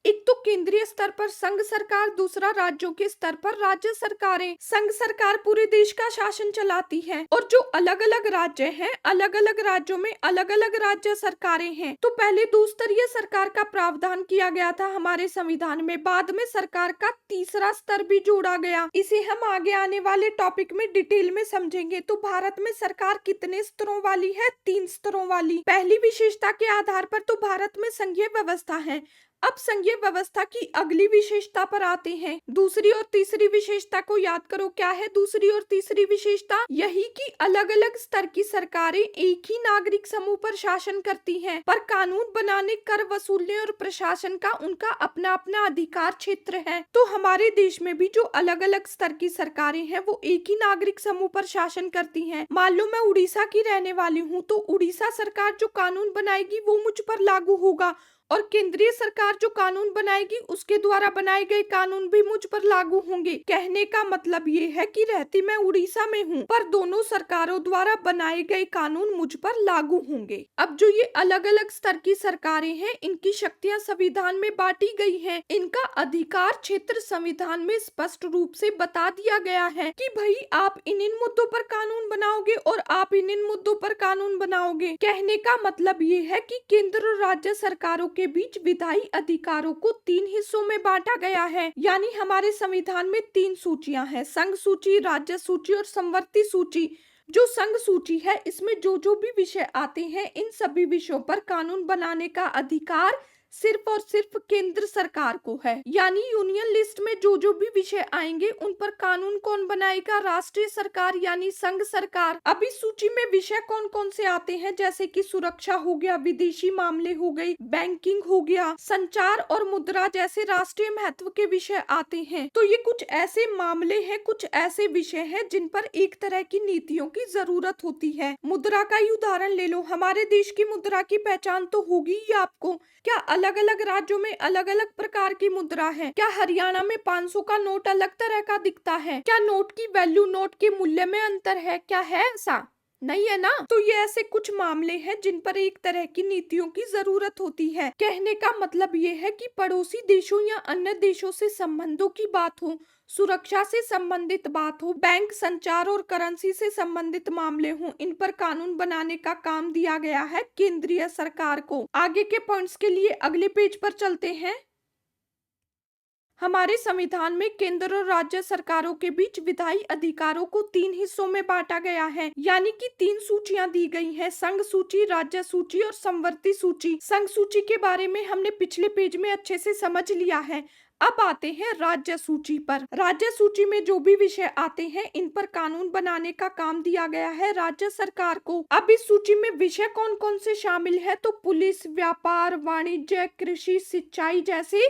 एक तो केंद्रीय स्तर पर संघ सरकार, दूसरा राज्यों के स्तर पर राज्य सरकारें। संघ सरकार पूरे देश का शासन चलाती है और जो अलग अलग राज्य हैं, अलग अलग राज्यों में अलग अलग राज्य सरकारें हैं। तो पहले दो स्तरीय सरकार का प्रावधान किया गया था हमारे संविधान में। बाद में सरकार का तीसरा स्तर भी जोड़ा गया। इसे हम आगे आने वाले टॉपिक में डिटेल में समझेंगे। तो भारत में सरकार कितने स्तरों वाली है? 3 स्तरों वाली। पहली विशेषता के आधार पर तो भारत में संघीय व्यवस्था है। अब संघीय व्यवस्था की अगली विशेषता पर आते हैं। दूसरी और तीसरी विशेषता को याद करो। क्या है दूसरी और तीसरी विशेषता? यही कि अलग अलग स्तर की सरकारें एक ही नागरिक समूह पर शासन करती हैं, पर कानून बनाने, कर वसूलने और प्रशासन का उनका अपना अपना अधिकार क्षेत्र है। तो हमारे देश में भी जो अलग अलग स्तर की सरकारें हैं वो एक ही नागरिक समूह पर शासन करती हैं। मान लो मैं उड़ीसा की रहने वाली हूँ, तो उड़ीसा सरकार जो कानून बनाएगी वो मुझ पर लागू होगा और केंद्रीय सरकार जो कानून बनाएगी उसके द्वारा बनाए गए कानून भी मुझ पर लागू होंगे। कहने का मतलब ये है कि रहती मैं उड़ीसा में हूँ, पर दोनों सरकारों द्वारा बनाए गए कानून मुझ पर लागू होंगे। अब जो ये अलग अलग स्तर की सरकारें हैं, इनकी शक्तियां संविधान में बांटी गई हैं। इनका अधिकार क्षेत्र संविधान में स्पष्ट रूप से बता दिया गया है कि भाई आप इन मुद्दों पर कानून बनाओगे और आप इन मुद्दों पर कानून बनाओगे। कहने का मतलब ये है कि केंद्र और राज्य सरकारों के बीच विधायी अधिकारों को 3 हिस्सों में बांटा गया है। यानी हमारे संविधान में 3 सूचियां हैं, संघ सूची, राज्य सूची और संवर्ती सूची। जो संघ सूची है इसमें जो भी विषय आते हैं, इन सभी विषयों पर कानून बनाने का अधिकार सिर्फ और सिर्फ केंद्र सरकार को है। यानी यूनियन लिस्ट में जो भी विषय आएंगे उन पर कानून कौन बनाएगा? राष्ट्रीय सरकार यानी संघ सरकार। अब इस सूची में विषय कौन कौन से आते हैं? जैसे कि सुरक्षा हो गया, विदेशी मामले हो गई, बैंकिंग हो गया, संचार और मुद्रा जैसे राष्ट्रीय महत्व के विषय आते हैं। तो ये कुछ ऐसे मामले हैं, कुछ ऐसे विषय हैं जिन पर एक तरह की नीतियों की जरूरत होती है। मुद्रा का ही उदाहरण ले लो। हमारे देश की मुद्रा की पहचान तो होगी ही आपको। क्या अलग अलग राज्यों में अलग अलग प्रकार की मुद्रा है? क्या हरियाणा में 500 का नोट अलग तरह का दिखता है? क्या नोट की वैल्यू, नोट के मूल्य में अंतर है? क्या है ऐसा? नहीं है ना। तो ये ऐसे कुछ मामले हैं जिन पर एक तरह की नीतियों की जरूरत होती है। कहने का मतलब ये है कि पड़ोसी देशों या अन्य देशों से संबंधों की बात हो, सुरक्षा से संबंधित बात हो, बैंक, संचार और करेंसी से संबंधित मामले हों, इन पर कानून बनाने का काम दिया गया है केंद्रीय सरकार को। आगे के पॉइंट्स के लिए अगले पेज पर चलते हैं। हमारे संविधान में केंद्र और राज्य सरकारों के बीच विधायी अधिकारों को 3 हिस्सों में बांटा गया है। यानी कि 3 सूचियां दी गई हैं, संघ सूची, राज्य सूची और संवर्ती सूची। संघ सूची के बारे में हमने पिछले पेज में अच्छे से समझ लिया है। अब आते हैं राज्य सूची पर। राज्य सूची में जो भी विषय आते हैं इन पर कानून बनाने का काम दिया गया है राज्य सरकार को। अब इस सूची में विषय कौन कौन से शामिल है? तो पुलिस, व्यापार, वाणिज्य, कृषि, सिंचाई जैसे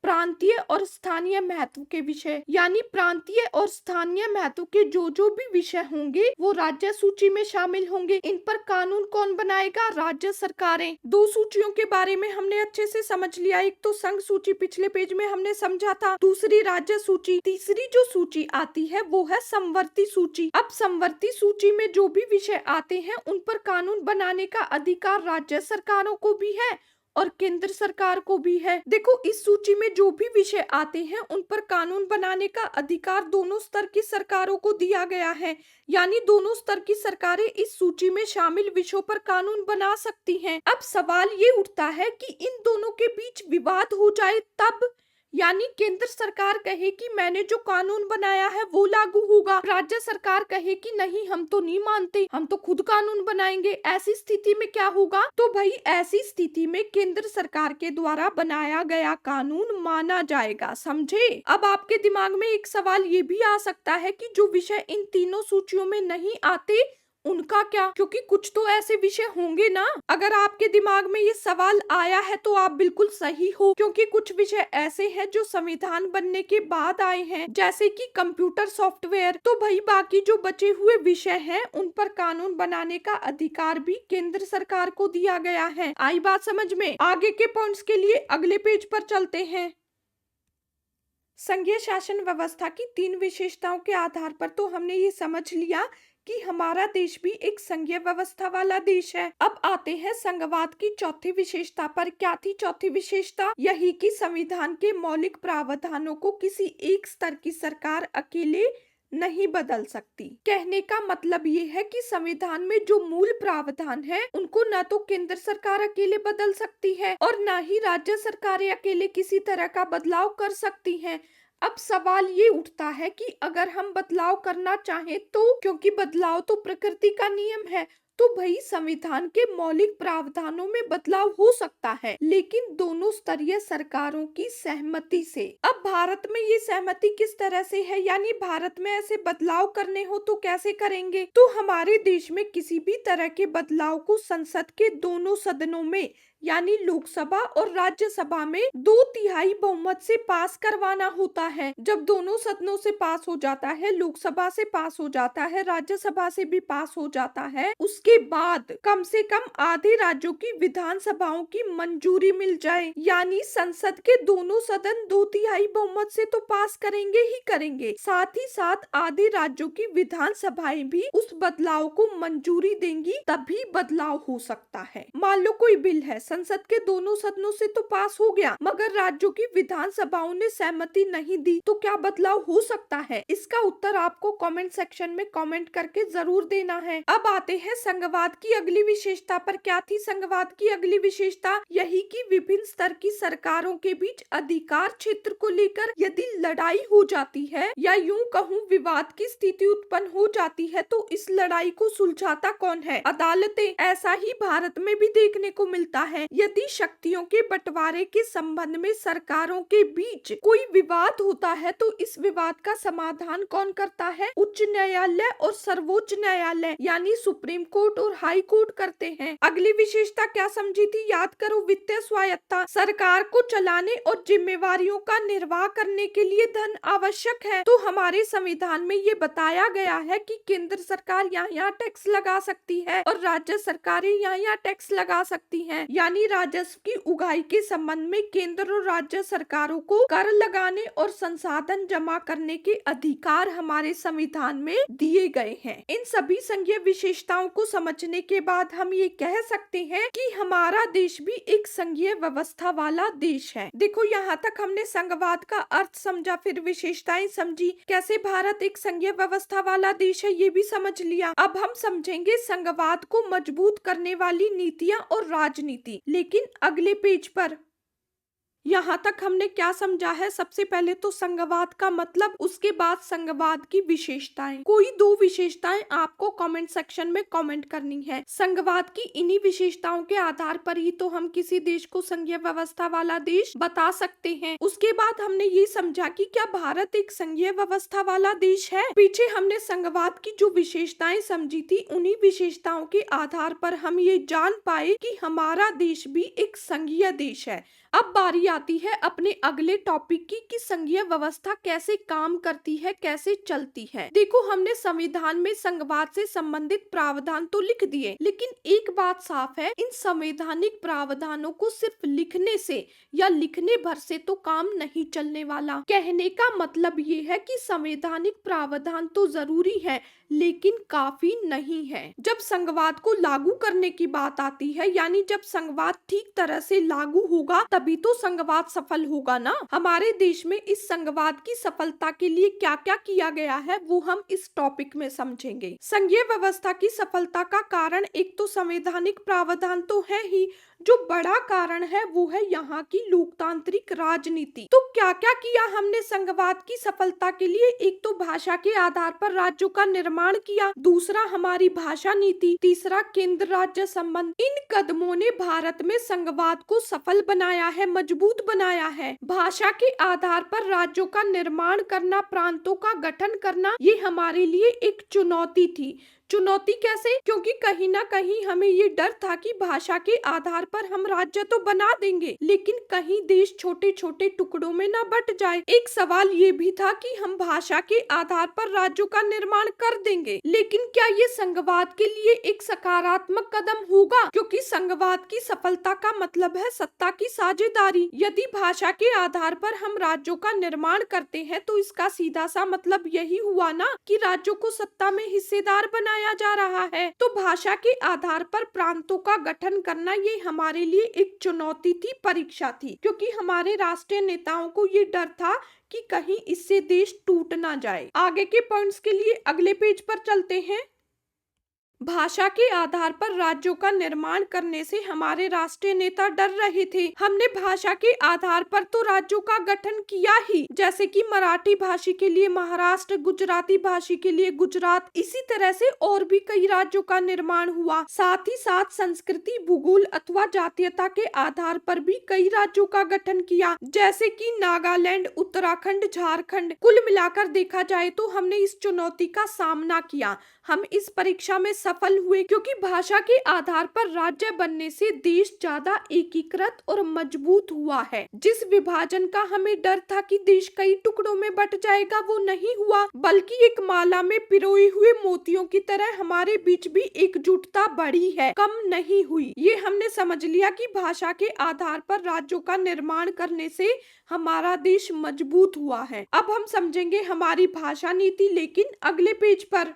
प्रांतीय और स्थानीय महत्व के विषय। यानी प्रांतीय और स्थानीय महत्व के जो भी विषय होंगे वो राज्य सूची में शामिल होंगे। इन पर कानून कौन बनाएगा? राज्य सरकारें। 2 सूचियों के बारे में हमने अच्छे से समझ लिया। एक तो संघ सूची पिछले पेज में हमने समझा था, दूसरी राज्य सूची। तीसरी जो सूची आती है वो है संवर्ती सूची। अब संवर्ती सूची में जो भी विषय आते हैं उन पर कानून बनाने का अधिकार राज्य सरकारों को भी है और केंद्र सरकार को भी है। देखो इस सूची में जो भी विषय आते हैं उन पर कानून बनाने का अधिकार दोनों स्तर की सरकारों को दिया गया है। यानी दोनों स्तर की सरकारें इस सूची में शामिल विषयों पर कानून बना सकती हैं। अब सवाल ये उठता है कि इन दोनों के बीच विवाद हो जाए तब, यानी केंद्र सरकार कहे कि मैंने जो कानून बनाया है वो लागू होगा, राज्य सरकार कहे कि नहीं हम तो नहीं मानते, हम तो खुद कानून बनाएंगे। ऐसी स्थिति में क्या होगा? तो भाई ऐसी स्थिति में केंद्र सरकार के द्वारा बनाया गया कानून माना जाएगा। समझे? अब आपके दिमाग में एक सवाल ये भी आ सकता है कि जो विषय इन तीनों सूचियों में नहीं आते उनका क्या? क्योंकि कुछ तो ऐसे विषय होंगे ना। अगर आपके दिमाग में ये सवाल आया है तो आप बिल्कुल सही हो, क्योंकि कुछ विषय ऐसे हैं जो संविधान बनने के बाद आए हैं, जैसे कि कंप्यूटर सॉफ्टवेयर। तो भाई बाकी जो बचे हुए विषय हैं उन पर कानून बनाने का अधिकार भी केंद्र सरकार को दिया गया है। आई बात समझ में? आगे के पॉइंट्स के लिए अगले पेज पर चलते हैं। संघीय शासन व्यवस्था की 3 विशेषताओं के आधार पर तो हमने ये समझ लिया कि हमारा देश भी एक संघीय व्यवस्था वाला देश है। अब आते हैं संघवाद की चौथी विशेषता पर। क्या थी चौथी विशेषता? यही कि संविधान के मौलिक प्रावधानों को किसी एक स्तर की सरकार अकेले नहीं बदल सकती। कहने का मतलब ये है कि संविधान में जो मूल प्रावधान है उनको न तो केंद्र सरकार अकेले बदल सकती है और न ही राज्य सरकारें अकेले किसी तरह का बदलाव कर सकती हैं। अब सवाल ये उठता है कि अगर हम बदलाव करना चाहें तो, क्योंकि बदलाव तो प्रकृति का नियम है, तो भाई संविधान के मौलिक प्रावधानों में बदलाव हो सकता है, लेकिन दोनों स्तरीय सरकारों की सहमति से। अब भारत में ये सहमति किस तरह से है, यानी भारत में ऐसे बदलाव करने हो तो कैसे करेंगे? तो हमारे देश में किसी भी तरह के बदलाव को संसद के दोनों सदनों में यानी लोकसभा और राज्यसभा में 2/3 बहुमत से पास करवाना होता है। जब दोनों सदनों से पास हो जाता है, लोकसभा से पास हो जाता है, राज्यसभा से भी पास हो जाता है, उसके बाद कम से कम आधे राज्यों की विधानसभाओं की मंजूरी मिल जाए, यानी संसद के दोनों सदन 2/3 बहुमत से तो पास करेंगे ही करेंगे, साथ ही साथ आधे राज्यों की विधानसभाएं भी उस बदलाव को मंजूरी देंगी, तभी बदलाव हो सकता है। मान लो कोई बिल है, संसद के दोनों सदनों से तो पास हो गया, मगर राज्यों की विधानसभाओं ने सहमति नहीं दी, तो क्या बदलाव हो सकता है? इसका उत्तर आपको कमेंट सेक्शन में कमेंट करके जरूर देना है। अब आते हैं संघवाद की अगली विशेषता पर। क्या थी संघवाद की अगली विशेषता? यही कि विभिन्न स्तर की सरकारों के बीच अधिकार क्षेत्र को लेकर यदि लड़ाई हो जाती है या यूं कहूं विवाद की स्थिति उत्पन्न हो जाती है, तो इस लड़ाई को सुलझाता कौन है? अदालतें। ऐसा ही भारत में भी देखने को मिलता है। यदि शक्तियों के बंटवारे के संबंध में सरकारों के बीच कोई विवाद होता है तो इस विवाद का समाधान कौन करता है? उच्च न्यायालय और सर्वोच्च न्यायालय यानी सुप्रीम कोर्ट और हाई कोर्ट करते हैं। अगली विशेषता क्या समझी थी? याद करो, वित्तीय स्वायत्तता। सरकार को चलाने और जिम्मेवारियों का निर्वाह करने के लिए धन आवश्यक है। तो हमारे संविधान में ये बताया गया है कि केंद्र सरकार यहाँ टैक्स लगा सकती है और राज्य सरकारें यहाँ टैक्स लगा सकती हैं। यानी राजस्व की उगाही के संबंध में केंद्र और राज्य सरकारों को कर लगाने और संसाधन जमा करने के अधिकार हमारे संविधान में दिए गए हैं। इन सभी संघीय विशेषताओं को समझने के बाद हम ये कह सकते हैं कि हमारा देश भी एक संघीय व्यवस्था वाला देश है। देखो, यहाँ तक हमने संघवाद का अर्थ समझा, फिर विशेषताएं समझी, कैसे भारत एक संघीय व्यवस्था वाला देश है ये भी समझ लिया। अब हम समझेंगे संघवाद को मजबूत करने वाली नीतियां और राजनीति। लेकिन अगले पेज पर यहाँ तक हमने क्या समझा है? सबसे पहले तो संघवाद का मतलब, उसके बाद संघवाद की विशेषताएं। कोई 2 विशेषताएं आपको कमेंट सेक्शन में कमेंट करनी है। संघवाद की इन्हीं विशेषताओं के आधार पर ही तो हम किसी देश को संघीय व्यवस्था वाला देश बता सकते हैं। उसके बाद हमने ये समझा कि क्या भारत एक संघीय व्यवस्था वाला देश है। पीछे हमने संघवाद की जो विशेषताएं समझी थी, उन्हीं विशेषताओं के आधार पर हम ये जान पाए कि हमारा देश भी एक संघीय देश है। अब बारी आती है अपने अगले टॉपिक की कि संघीय व्यवस्था कैसे काम करती है, कैसे चलती है। देखो, हमने संविधान में संघवाद से संबंधित प्रावधान तो लिख दिए, लेकिन एक बात साफ है, इन संवैधानिक प्रावधानों को सिर्फ लिखने से या लिखने भर से तो काम नहीं चलने वाला। कहने का मतलब ये है कि संवैधानिक प्रावधान तो जरूरी है, लेकिन काफी नहीं है। जब संघवाद को लागू करने की बात आती है, यानी जब संघवाद ठीक तरह से लागू होगा तभी तो संघवाद सफल होगा ना। हमारे देश में इस संघवाद की सफलता के लिए क्या क्या किया गया है वो हम इस टॉपिक में समझेंगे। संघीय व्यवस्था की सफलता का कारण एक तो संवैधानिक प्रावधान तो है ही, जो बड़ा कारण है वो है यहाँ की लोकतांत्रिक राजनीति। तो क्या क्या किया हमने संघवाद की सफलता के लिए? एक तो भाषा के आधार पर राज्यों का निर्माण किया, दूसरा हमारी भाषा नीति, तीसरा केंद्र राज्य संबंध। इन कदमों ने भारत में संघवाद को सफल बनाया है, मजबूत बनाया है। भाषा के आधार पर राज्यों का निर्माण करना, प्रांतों का गठन करना, ये हमारे लिए एक चुनौती थी, चुनौती कैसे? क्योंकि कहीं ना कहीं हमें ये डर था कि भाषा के आधार पर हम राज्य तो बना देंगे, लेकिन कहीं देश छोटे छोटे टुकड़ों में ना बट जाए। एक सवाल ये भी था कि हम भाषा के आधार पर राज्यों का निर्माण कर देंगे, लेकिन क्या ये संघवाद के लिए एक सकारात्मक कदम होगा? क्योंकि संघवाद की सफलता का मतलब है सत्ता की साझेदारी। यदि भाषा के आधार पर हम राज्यों का निर्माण करते हैं तो इसका सीधा सा मतलब यही हुआ ना कि राज्यों को सत्ता में हिस्सेदार बनाया जा रहा है। तो भाषा के आधार पर प्रांतों का गठन करना ये हमारे लिए एक चुनौती थी, परीक्षा थी, क्योंकि हमारे राष्ट्रीय नेताओं को ये डर था कि कहीं इससे देश टूट ना जाए। आगे के पॉइंट्स के लिए अगले पेज पर चलते हैं। भाषा के आधार पर राज्यों का निर्माण करने से हमारे राष्ट्रीय नेता डर रहे थे। हमने भाषा के आधार पर तो राज्यों का गठन किया ही, जैसे कि मराठी भाषी के लिए महाराष्ट्र, गुजराती भाषी के लिए गुजरात, इसी तरह से और भी कई राज्यों का निर्माण हुआ। साथ ही साथ संस्कृति, भूगोल अथवा जातीयता के आधार पर भी कई राज्यों का गठन किया, जैसे कि नागालैंड, उत्तराखंड, झारखंड। कुल मिलाकर देखा जाए तो हमने इस चुनौती का सामना किया। हम इस परीक्षा में सफल हुए, क्योंकि भाषा के आधार पर राज्य बनने से देश ज्यादा एकीकृत और मजबूत हुआ है। जिस विभाजन का हमें डर था कि देश कई टुकड़ों में बट जाएगा, वो नहीं हुआ, बल्कि एक माला में पिरोए हुए मोतियों की तरह हमारे बीच भी एकजुटता बढ़ी है, कम नहीं हुई। ये हमने समझ लिया कि भाषा के आधार पर राज्यों का निर्माण करने से हमारा देश मजबूत हुआ है। अब हम समझेंगे हमारी भाषा नीति, लेकिन अगले पेज पर।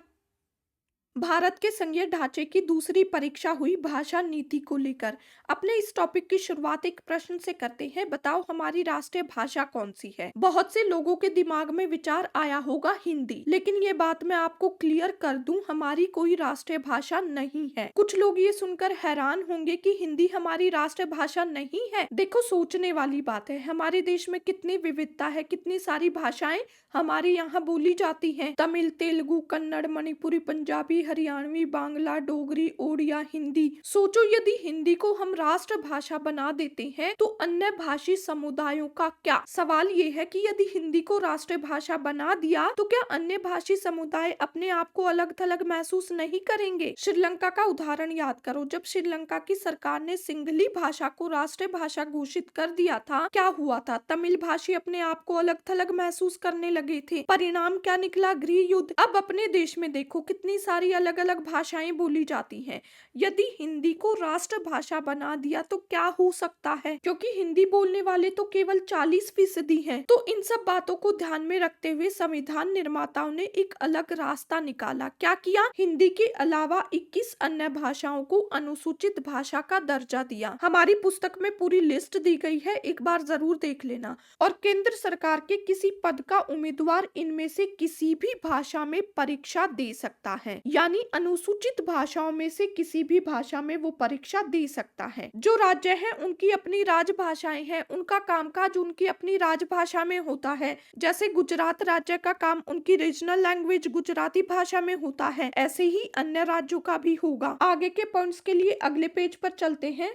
भारत के संघीय ढांचे की दूसरी परीक्षा हुई भाषा नीति को लेकर। अपने इस टॉपिक की शुरुआत एक प्रश्न से करते हैं, बताओ हमारी राष्ट्रीय भाषा कौन सी है? बहुत से लोगों के दिमाग में विचार आया होगा हिंदी, लेकिन ये बात मैं आपको क्लियर कर दूं, हमारी कोई राष्ट्रीय भाषा नहीं है। कुछ लोग ये सुनकर हैरान होंगे कि हिंदी हमारी राष्ट्रीय भाषा नहीं है। देखो, सोचने वाली बात है, हमारे देश में कितनी विविधता है, कितनी सारी भाषाएं हमारे यहाँ बोली जाती हैं। तमिल, तेलुगु, कन्नड़, मणिपुरी, पंजाबी, हरियाणवी, बांग्ला, डोगरी, ओडिया, हिंदी। सोचो, यदि हिंदी को हम राष्ट्र भाषा बना देते हैं तो अन्य भाषी समुदायों का क्या? सवाल ये है कि यदि हिंदी को राष्ट्रीय भाषा बना दिया तो क्या अन्य भाषी समुदाय अपने आप को अलग थलग महसूस नहीं करेंगे? श्रीलंका का उदाहरण याद करो। जब श्रीलंका की सरकार ने सिंहली भाषा को राष्ट्रीय भाषा घोषित कर दिया था, क्या हुआ था? तमिल भाषी अपने आप को अलग थलग महसूस करने लगे थे। परिणाम क्या निकला? गृह युद्ध। अब अपने देश में देखो, कितनी सारी अलग अलग भाषाएं बोली जाती हैं। यदि हिंदी को राष्ट्र भाषा बना दिया तो क्या हो सकता है? क्योंकि हिंदी बोलने वाले तो केवल 40% हैं। तो इन सब बातों को ध्यान में रखते हुए संविधान निर्माताओं ने एक अलग रास्ता निकाला। क्या किया? हिंदी के अलावा 21 अन्य भाषाओं को अनुसूचित भाषा का दर्जा दिया। हमारी पुस्तक में पूरी लिस्ट दी गई है, एक बार जरूर देख लेना। और केंद्र सरकार के किसी पद का उम्मीदवार इनमें से किसी भी भाषा में परीक्षा दे सकता है, यानी अनुसूचित भाषाओं में से किसी भी भाषा में वो परीक्षा दे सकता है। जो राज्य हैं उनकी अपनी राजभाषाएं हैं, उनका कामकाज उनकी अपनी राजभाषा में होता है। जैसे गुजरात राज्य का काम उनकी रीजनल लैंग्वेज गुजराती भाषा में होता है, ऐसे ही अन्य राज्यों का भी होगा। आगे के पॉइंट्स के लिए अगले पेज पर चलते हैं।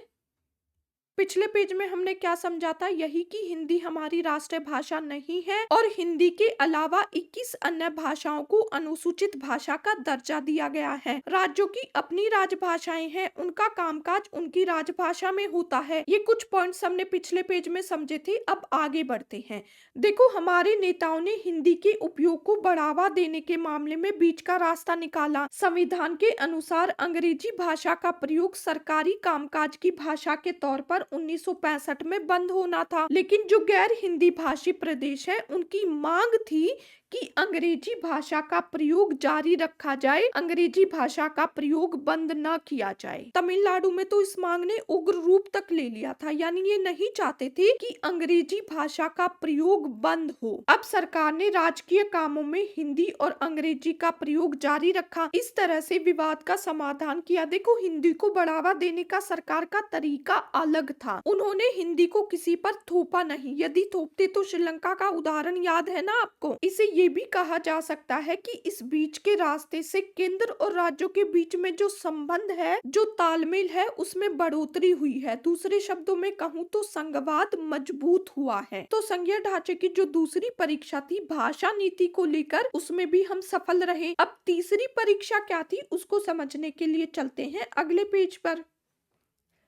पिछले पेज में हमने क्या समझा था? यही कि हिंदी हमारी राष्ट्रीय भाषा नहीं है और हिंदी के अलावा 21 अन्य भाषाओं को अनुसूचित भाषा का दर्जा दिया गया है। राज्यों की अपनी राजभाषाएं हैं, उनका कामकाज उनकी राजभाषा में होता है। ये कुछ पॉइंट्स हमने पिछले पेज में समझे थे। अब आगे बढ़ते हैं। देखो, हमारे नेताओं ने हिंदी के उपयोग को बढ़ावा देने के मामले में बीच का रास्ता निकाला। संविधान के अनुसार अंग्रेजी भाषा का प्रयोग सरकारी कामकाज की भाषा के तौर पर 1965 में बंद होना था, लेकिन जो गैर हिंदी भाषी प्रदेश है उनकी मांग थी कि अंग्रेजी भाषा का प्रयोग जारी रखा जाए, अंग्रेजी भाषा का प्रयोग बंद न किया जाए। तमिलनाडु में तो इस मांग ने उग्र रूप तक ले लिया था, यानी ये नहीं चाहते थे कि अंग्रेजी भाषा का प्रयोग बंद हो। अब सरकार ने राजकीय कामों में हिंदी और अंग्रेजी का प्रयोग जारी रखा, इस तरह से विवाद का समाधान किया। देखो, हिंदी को बढ़ावा देने का सरकार का तरीका अलग था। उन्होंने हिंदी को किसी पर थोपा नहीं, यदि थोपते तो श्रीलंका का उदाहरण याद है ना आपको। इसे ये भी कहा जा सकता है कि इस बीच के रास्ते से केंद्र और राज्यों के बीच में जो संबंध है, जो तालमेल है, उसमें बढ़ोतरी हुई है। दूसरे शब्दों में कहूँ तो संघवाद मजबूत हुआ है। तो संघीय ढांचे की जो दूसरी परीक्षा थी भाषा नीति को लेकर, उसमें भी हम सफल रहे। अब तीसरी परीक्षा क्या थी उसको समझने के लिए चलते हैं अगले पेज पर।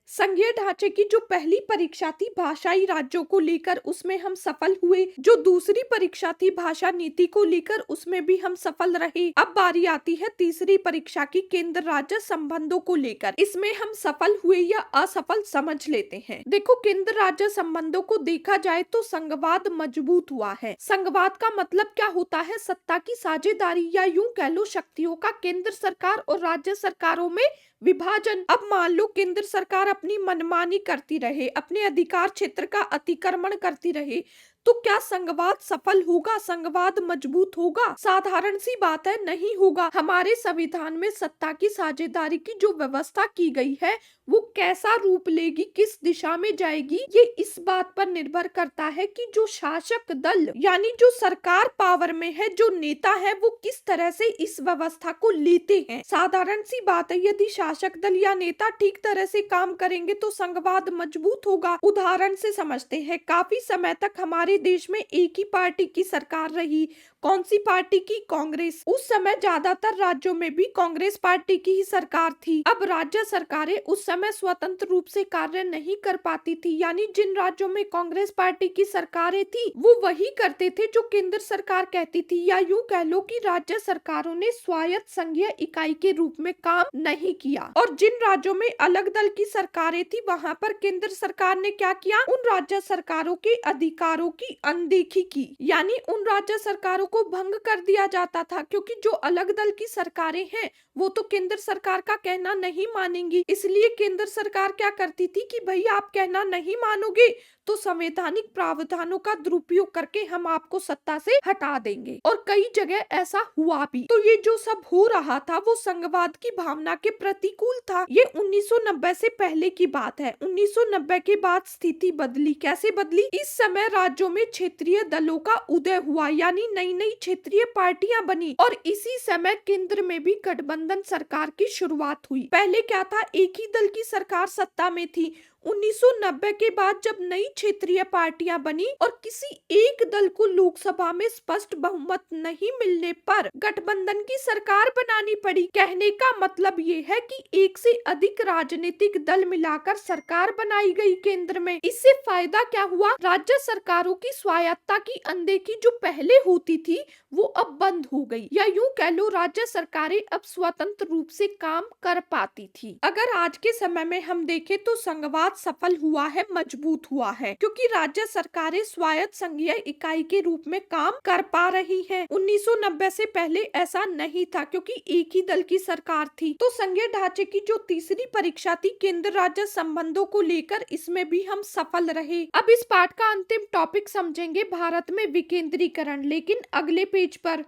संघीय ढांचे की जो पहली परीक्षा थी भाषाई राज्यों को लेकर, उसमें हम सफल हुए। जो दूसरी परीक्षा थी भाषा नीति को लेकर, उसमें भी हम सफल रहे। अब बारी आती है तीसरी परीक्षा की केंद्र राज्य संबंधों को लेकर। इसमें हम सफल हुए या असफल समझ लेते हैं। देखो, केंद्र राज्य संबंधों को देखा जाए तो संघवाद मजबूत हुआ है। संघवाद का मतलब क्या होता है? सत्ता की साझेदारी या यूं कह लो शक्तियों का केंद्र सरकार और राज्य सरकारों में विभाजन। अब मान लो केंद्र सरकार अपनी मनमानी करती रहे, अपने अधिकार क्षेत्र का अतिक्रमण करती रहे, तो क्या संघवाद सफल होगा? संघवाद मजबूत होगा? साधारण सी बात है, नहीं होगा। हमारे संविधान में सत्ता की साझेदारी की जो व्यवस्था की गई है वो कैसा रूप लेगी, किस दिशा में जाएगी, ये इस बात पर निर्भर करता है कि जो शासक दल यानी जो सरकार पावर में है, जो नेता है, वो किस तरह से इस व्यवस्था को लेते हैं। साधारण सी बात है, यदि शासक दल या नेता ठीक तरह से काम करेंगे तो संघवाद मजबूत होगा। उदाहरण से समझते हैं, काफी समय तक हमारे देश में एक ही पार्टी की सरकार रही। कौन सी पार्टी की? कांग्रेस। उस समय ज्यादातर राज्यों में भी कांग्रेस पार्टी की ही सरकार थी। अब राज्य सरकारें उस समय स्वतंत्र रूप से कार्य नहीं कर पाती थी, यानी जिन राज्यों में कांग्रेस पार्टी की सरकारें थी वो वही करते थे जो केंद्र सरकार कहती थी, या यूं कह लो कि राज्य सरकारों ने स्वायत्त संघीय इकाई के रूप में काम नहीं किया। और जिन राज्यों में अलग दल की सरकारें थी वहां पर केंद्र सरकार ने क्या किया? उन राज्य सरकारों के अधिकारों की अनदेखी की, यानी उन राज्य सरकारों को भंग कर दिया जाता था, क्योंकि जो अलग दल की सरकारें हैं वो तो केंद्र सरकार का कहना नहीं मानेंगी। इसलिए केंद्र सरकार क्या करती थी कि भाई आप कहना नहीं मानोगे तो संवैधानिक प्रावधानों का दुरुपयोग करके हम आपको सत्ता से हटा देंगे। और कई जगह ऐसा हुआ भी। तो ये जो सब हो रहा था वो संघवाद की भावना के प्रतिकूल था। ये 1990 से पहले की बात है। 1990 के बाद स्थिति बदली। कैसे बदली? इस समय राज्यों में क्षेत्रीय दलों का उदय हुआ, यानी नई नई क्षेत्रीय पार्टियां बनी, और इसी समय केंद्र में भी गठबंधन सरकार की शुरुआत हुई। पहले क्या था? एक ही दल की सरकार सत्ता में थी। 1990 के बाद जब नई क्षेत्रीय पार्टियां बनी और किसी एक दल को लोकसभा में स्पष्ट बहुमत नहीं मिलने पर गठबंधन की सरकार बनानी पड़ी। कहने का मतलब ये है कि एक से अधिक राजनीतिक दल मिलाकर सरकार बनाई गई केंद्र में। इससे फायदा क्या हुआ? राज्य सरकारों की स्वायत्तता की अनदेखी जो पहले होती थी वो अब बंद हो गई, या यूं कह लो राज्य सरकारें अब स्वतंत्र रूप से काम कर पाती थी। अगर आज के समय में हम देखें तो संघवाद सफल हुआ है, मजबूत हुआ है, क्योंकि राज्य सरकारें स्वायत्त संघीय इकाई के रूप में काम कर पा रही हैं। 1990 से पहले ऐसा नहीं था, क्योंकि एक ही दल की सरकार थी। तो संघीय ढांचे की जो तीसरी परीक्षा थी केंद्र राज्य संबंधों को लेकर, इसमें भी हम सफल रहे। अब इस पाठ का अंतिम टॉपिक समझेंगे भारत में विकेंद्रीकरण, लेकिन अगले पेज पर।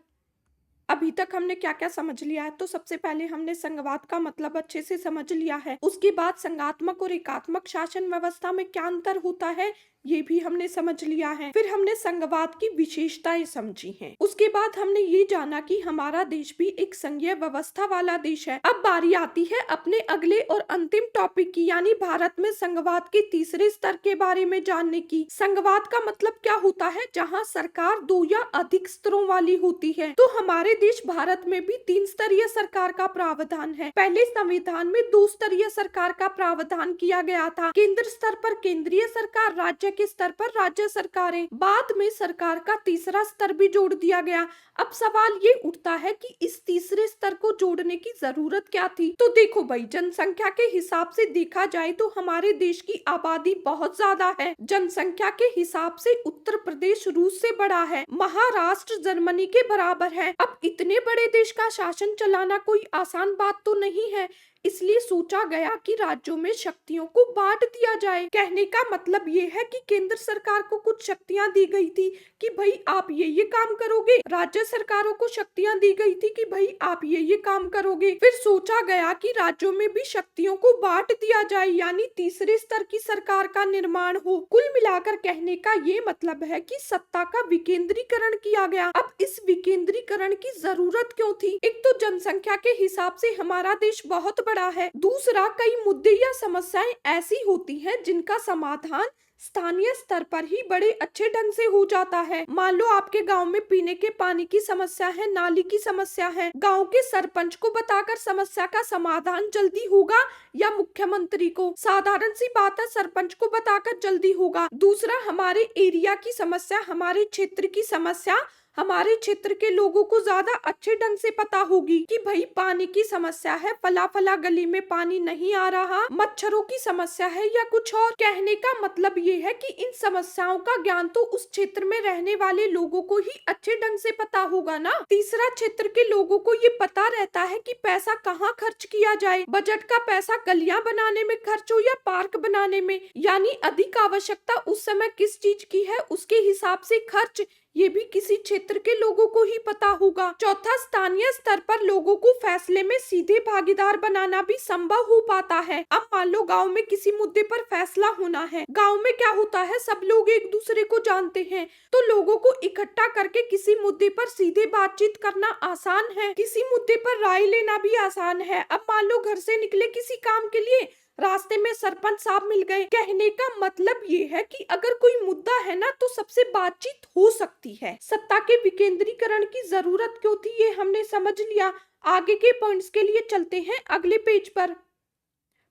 अभी तक हमने क्या क्या समझ लिया है? तो सबसे पहले हमने संघवाद का मतलब अच्छे से समझ लिया है। उसके बाद संघात्मक और एकात्मक शासन व्यवस्था में क्या अंतर होता है ये भी हमने समझ लिया है। फिर हमने संघवाद की विशेषताएं समझी हैं। उसके बाद हमने ये जाना कि हमारा देश भी एक संघीय व्यवस्था वाला देश है। अब बारी आती है अपने अगले और अंतिम टॉपिक की, यानी भारत में संघवाद के तीसरे स्तर के बारे में जानने की। संघवाद का मतलब क्या होता है? जहाँ सरकार दो या अधिक स्तरों वाली होती है। तो हमारे देश भारत में भी 3 स्तरीय सरकार का प्रावधान है। पहले संविधान में 2 स्तरीय सरकार का प्रावधान किया गया था। केंद्र स्तर पर केंद्रीय सरकार, राज्य के स्तर पर राज्य सरकारें। बाद में सरकार का तीसरा स्तर भी जोड़ दिया गया। अब सवाल ये उठता है कि इस तीसरे स्तर को जोड़ने की जरूरत क्या थी? तो देखो भाई, जनसंख्या के हिसाब से देखा जाए तो हमारे देश की आबादी बहुत ज्यादा है। जनसंख्या के हिसाब से उत्तर प्रदेश रूस से बड़ा है, महाराष्ट्र जर्मनी के बराबर है। अब इतने बड़े देश का शासन चलाना कोई आसान बात तो नहीं है। इसलिए सोचा गया कि राज्यों में शक्तियों को बांट दिया जाए। कहने का मतलब ये है कि केंद्र सरकार को कुछ शक्तियां दी गई थी कि भाई आप ये काम करोगे, राज्य सरकारों को शक्तियां दी गई थी कि भाई आप ये काम करोगे। फिर सोचा गया कि राज्यों में भी शक्तियों को बांट दिया जाए, यानी तीसरे स्तर की सरकार का निर्माण हो। कुल मिलाकर कहने का ये मतलब है कि सत्ता का विकेंद्रीकरण किया गया। अब इस विकेंद्रीकरण की जरूरत क्यों थी? एक तो जनसंख्या के हिसाब से हमारा देश बहुत बड़ा है, दूसरा कई मुद्दे या समस्याएं ऐसी होती हैं जिनका समाधान स्थानीय स्तर पर ही बड़े अच्छे ढंग से हो जाता है। मान लो आपके गांव में पीने के पानी की समस्या है, नाली की समस्या है, गांव के सरपंच को बताकर समस्या का समाधान जल्दी होगा या मुख्यमंत्री को? साधारण सी बात है, सरपंच को बताकर जल्दी होगा। दूसरा, हमारे एरिया की समस्या, हमारे क्षेत्र की समस्या हमारे क्षेत्र के लोगों को ज्यादा अच्छे ढंग से पता होगी कि भाई पानी की समस्या है, फला फला गली में पानी नहीं आ रहा, मच्छरों की समस्या है या कुछ और। कहने का मतलब ये है कि इन समस्याओं का ज्ञान तो उस क्षेत्र में रहने वाले लोगों को ही अच्छे ढंग से पता होगा ना। तीसरा, क्षेत्र के लोगों को ये पता रहता है कि पैसा कहाँ खर्च किया जाए, बजट का पैसा गलियां बनाने में खर्च हो या पार्क बनाने में, यानी अधिक आवश्यकता उस समय किस चीज की है उसके हिसाब से खर्च, ये भी किसी क्षेत्र के लोगों को ही पता होगा। चौथा, स्थानीय स्तर पर लोगों को फैसले में सीधे भागीदार बनाना भी संभव हो पाता है। अब मान लो गांव में किसी मुद्दे पर फैसला होना है। गांव में क्या होता है, सब लोग एक दूसरे को जानते हैं, तो लोगों को इकट्ठा करके किसी मुद्दे पर सीधे बातचीत करना आसान है, किसी मुद्दे पर राय लेना भी आसान है। अब मान लो घर से निकले किसी काम के लिए, रास्ते में सरपंच साहब मिल गए। कहने का मतलब ये है कि अगर कोई मुद्दा है ना तो सबसे बातचीत हो सकती है। सत्ता के विकेंद्रीकरण की जरूरत क्यों थी ये हमने समझ लिया। आगे के पॉइंट्स के लिए चलते हैं अगले पेज पर।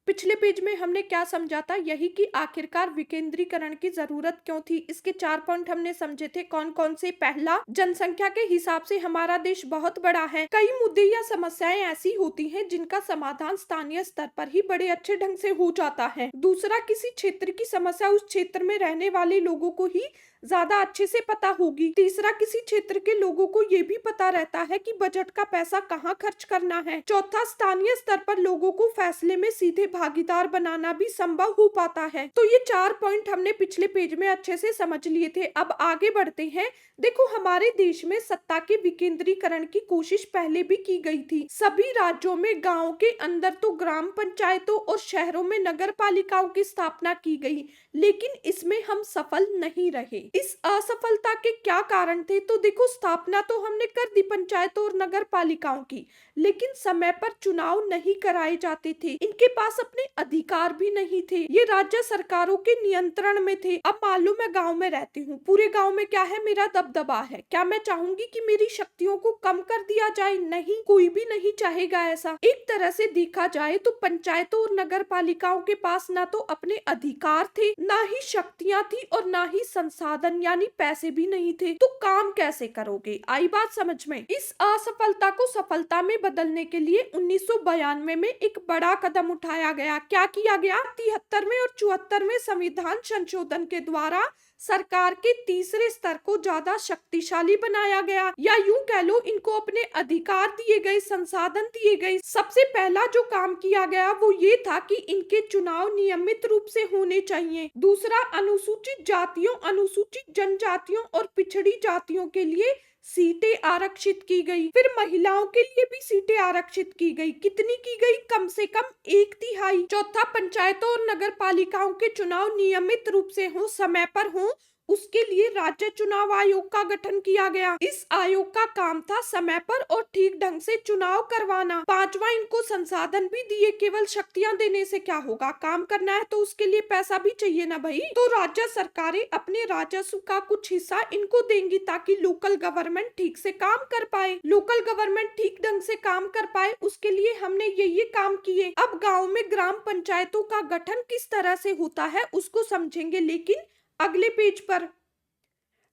पिछले पेज में हमने क्या समझा था, यही कि आखिरकार विकेंद्रीकरण की जरूरत क्यों थी। इसके 4 पॉइंट हमने समझे थे। कौन कौन से? पहला, जनसंख्या के हिसाब से हमारा देश बहुत बड़ा है, कई मुद्दे या समस्याएं ऐसी होती हैं जिनका समाधान स्थानीय स्तर पर ही बड़े अच्छे ढंग से हो जाता है। दूसरा, किसी क्षेत्र की समस्या उस क्षेत्र में रहने वाले लोगों को ही ज्यादा अच्छे से पता होगी। तीसरा, किसी क्षेत्र के लोगों को ये भी पता रहता है कि बजट का पैसा कहाँ खर्च करना है। चौथा, स्थानीय स्तर पर लोगों को फैसले में सीधे भागीदार बनाना भी संभव हो पाता है। तो ये 4 पॉइंट हमने पिछले पेज में अच्छे से समझ लिए थे। अब आगे बढ़ते हैं। देखो, हमारे देश में सत्ता के विकेंद्रीकरण की कोशिश पहले भी की गई थी। सभी राज्यों में गाँव के अंदर तो ग्राम पंचायतों और शहरों में नगर पालिकाओं की स्थापना की गई, लेकिन इसमें हम सफल नहीं रहे। इस असफलता के क्या कारण थे? तो देखो, स्थापना तो हमने कर दी पंचायतों और नगर पालिकाओं की, लेकिन समय पर चुनाव नहीं कराए जाते थे। इनके पास अपने अधिकार भी नहीं थे, ये राज्य सरकारों के नियंत्रण में थे। अब मान लो मैं गांव में रहती हूँ, पूरे गांव में क्या है, मेरा दबदबा है। क्या मैं चाहूंगी कि मेरी शक्तियों को कम कर दिया जाए? नहीं, कोई भी नहीं चाहेगा ऐसा। एक तरह से देखा जाए तो पंचायतों और नगर पालिकाओं के पास ना तो अपने अधिकार थे, ना ही शक्तियां थी और ना ही संसाधन यानी पैसे भी नहीं थे। तो काम कैसे करोगे? आई बात समझ में? इस असफलता को सफलता में बदलने के लिए 1992 में एक बड़ा कदम उठाया गया। क्या किया गया? 73वें और 74वें संविधान संशोधन के द्वारा सरकार के तीसरे स्तर को ज्यादा शक्तिशाली बनाया गया, या यूं कह लो इनको अपने अधिकार दिए गए, संसाधन दिए गए। सबसे पहला जो काम किया गया वो ये था कि इनके चुनाव नियमित रूप से होने चाहिए। दूसरा, अनुसूचित जातियों, अनुसूचित जनजातियों और पिछड़ी जातियों के लिए सीटें आरक्षित की गई। फिर महिलाओं के लिए भी सीटें आरक्षित की गई। कितनी की गई? कम से कम 1/3। चौथा, पंचायतों और नगर पालिकाओं के चुनाव नियमित रूप से हो, समय पर हो, उसके लिए राज्य चुनाव आयोग का गठन किया गया। इस आयोग का काम था समय पर और ठीक ढंग से चुनाव करवाना। पांचवा, इनको संसाधन भी दिए। केवल शक्तियां देने से क्या होगा? काम करना है तो उसके लिए पैसा भी चाहिए ना भाई। तो राज्य सरकारें अपने राजस्व का कुछ हिस्सा इनको देंगी ताकि लोकल गवर्नमेंट ठीक से काम कर पाए। लोकल गवर्नमेंट ठीक ढंग से काम कर पाए, उसके लिए हमने ये काम किए। अब गाँव में ग्राम पंचायतों का गठन किस तरह से होता है उसको समझेंगे, लेकिन अगले पेज पर।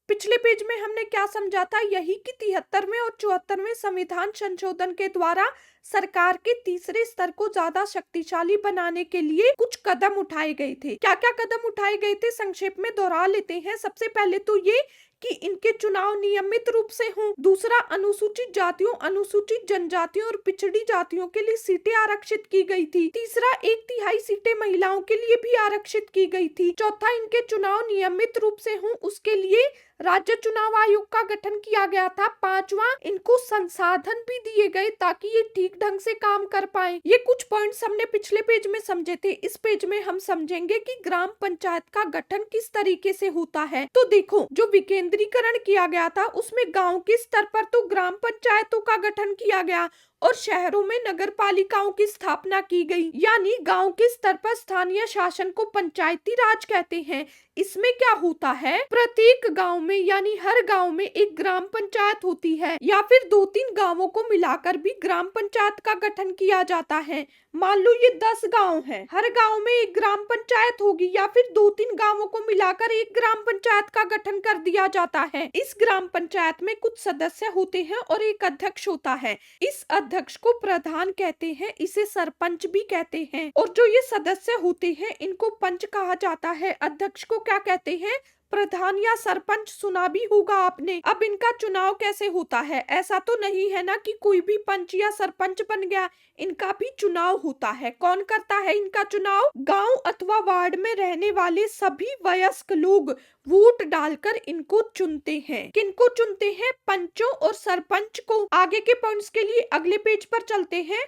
पिछले पेज में हमने क्या समझा था, यही कि 73वें और 74वें संविधान संशोधन के द्वारा सरकार के तीसरे स्तर को ज्यादा शक्तिशाली बनाने के लिए कुछ कदम उठाए गए थे। क्या क्या कदम उठाए गए थे संक्षेप में दोहरा लेते हैं। सबसे पहले तो ये कि इनके चुनाव नियमित रूप से हों। दूसरा, अनुसूचित जातियों, अनुसूचित जनजातियों और पिछड़ी जातियों के लिए सीटें आरक्षित की गई थी। तीसरा, 1/3 सीटें महिलाओं के लिए भी आरक्षित की गई थी। चौथा, इनके चुनाव नियमित रूप से हों उसके लिए राज्य चुनाव आयोग का गठन किया गया था। पांचवा, इनको संसाधन भी दिए गए ताकि ये ठीक ढंग से काम कर पाए। ये कुछ पॉइंट्स हमने पिछले पेज में समझे थे। इस पेज में हम समझेंगे कि ग्राम पंचायत का गठन किस तरीके से होता है। तो देखो, जो विकेंद्रीकरण किया गया था उसमें गांव के स्तर पर तो ग्राम पंचायतों का गठन किया गया और शहरों में नगर पालिकाओं की स्थापना की गई। यानी गांव के स्तर पर स्थानीय शासन को पंचायती राज कहते हैं। इसमें क्या होता है, प्रत्येक गांव में यानी हर गांव में एक ग्राम पंचायत होती है या फिर 2-3 गांवों को मिलाकर भी ग्राम पंचायत का गठन किया जाता है। मान लो ये 10 गांव हैं, हर गांव में एक ग्राम पंचायत होगी या फिर 2-3 गांवों को मिलाकर एक ग्राम पंचायत का गठन कर दिया जाता है। इस ग्राम पंचायत में कुछ सदस्य होते हैं और एक अध्यक्ष होता है। इस अध्यक्ष को प्रधान कहते हैं, इसे सरपंच भी कहते हैं। और जो ये सदस्य होते हैं इनको पंच कहा जाता है। अध्यक्ष को क्या कहते हैं, प्रधान या सरपंच। सुना भी होगा आपने। अब इनका चुनाव कैसे होता है, ऐसा तो नहीं है ना कि कोई भी पंच या सरपंच बन गया, इनका भी चुनाव होता है। कौन करता है इनका चुनाव, गांव अथवा वार्ड में रहने वाले सभी वयस्क लोग वोट डालकर इनको चुनते हैं। किनको चुनते हैं, पंचों और सरपंच को। आगे के पॉइंट्स के लिए अगले पेज पर चलते हैं।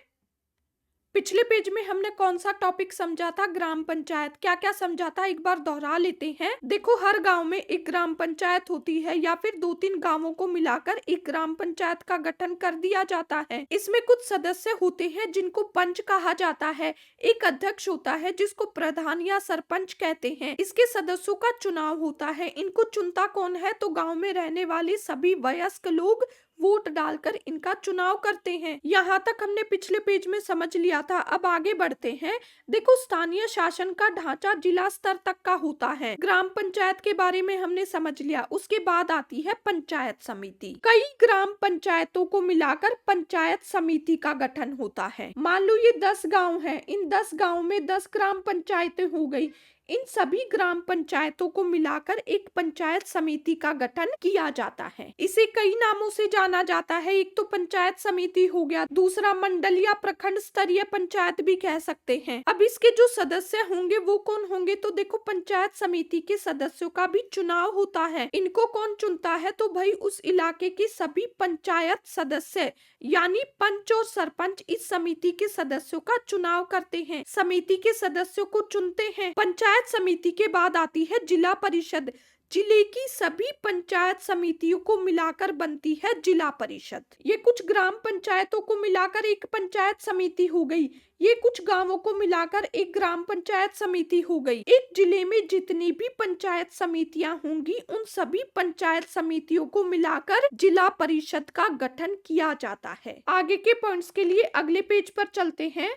पिछले पेज में हमने कौन सा टॉपिक समझा था, ग्राम पंचायत। क्या क्या समझा था एक बार दोहरा लेते हैं। देखो, हर गांव में एक ग्राम पंचायत होती है या फिर 2-3 गांवों को मिलाकर एक ग्राम पंचायत का गठन कर दिया जाता है। इसमें कुछ सदस्य होते हैं जिनको पंच कहा जाता है। एक अध्यक्ष होता है जिसको प्रधान या सरपंच कहते हैं। इसके सदस्यों का चुनाव होता है। इनको चुनता कौन है, तो गाँव में रहने वाले सभी वयस्क लोग वोट डालकर इनका चुनाव करते हैं। यहाँ तक हमने पिछले पेज में समझ लिया था। अब आगे बढ़ते हैं। देखो, स्थानीय शासन का ढांचा जिला स्तर तक का होता है। ग्राम पंचायत के बारे में हमने समझ लिया। उसके बाद आती है पंचायत समिति। कई ग्राम पंचायतों को मिलाकर पंचायत समिति का गठन होता है। मान लो ये 10 गाँव है, इन 10 गाँव में 10 ग्राम पंचायतें हो गई। इन सभी ग्राम पंचायतों को मिलाकर एक पंचायत समिति का गठन किया जाता है। इसे कई नामों से जाना जाता है। एक तो पंचायत समिति हो गया, दूसरा मंडल या प्रखंड स्तरीय पंचायत भी कह सकते हैं। अब इसके जो सदस्य होंगे वो कौन होंगे, तो देखो, पंचायत समिति के सदस्यों का भी चुनाव होता है। इनको कौन चुनता है, तो भाई उस इलाके के सभी पंचायत सदस्य यानी पंच और सरपंच इस समिति के सदस्यों का चुनाव करते हैं, समिति के सदस्यों को चुनते हैं। पंचायत समिति के बाद आती है जिला परिषद। जिले की सभी पंचायत समितियों को मिलाकर बनती है जिला परिषद। ये कुछ ग्राम पंचायतों को मिलाकर एक पंचायत समिति हो गई। ये कुछ गांवों को मिलाकर एक ग्राम पंचायत समिति हो गई। एक जिले में जितनी भी पंचायत समितियां होंगी उन सभी पंचायत समितियों को मिलाकर जिला परिषद का गठन किया जाता है। आगे के पॉइंट्स के लिए अगले पेज पर चलते हैं।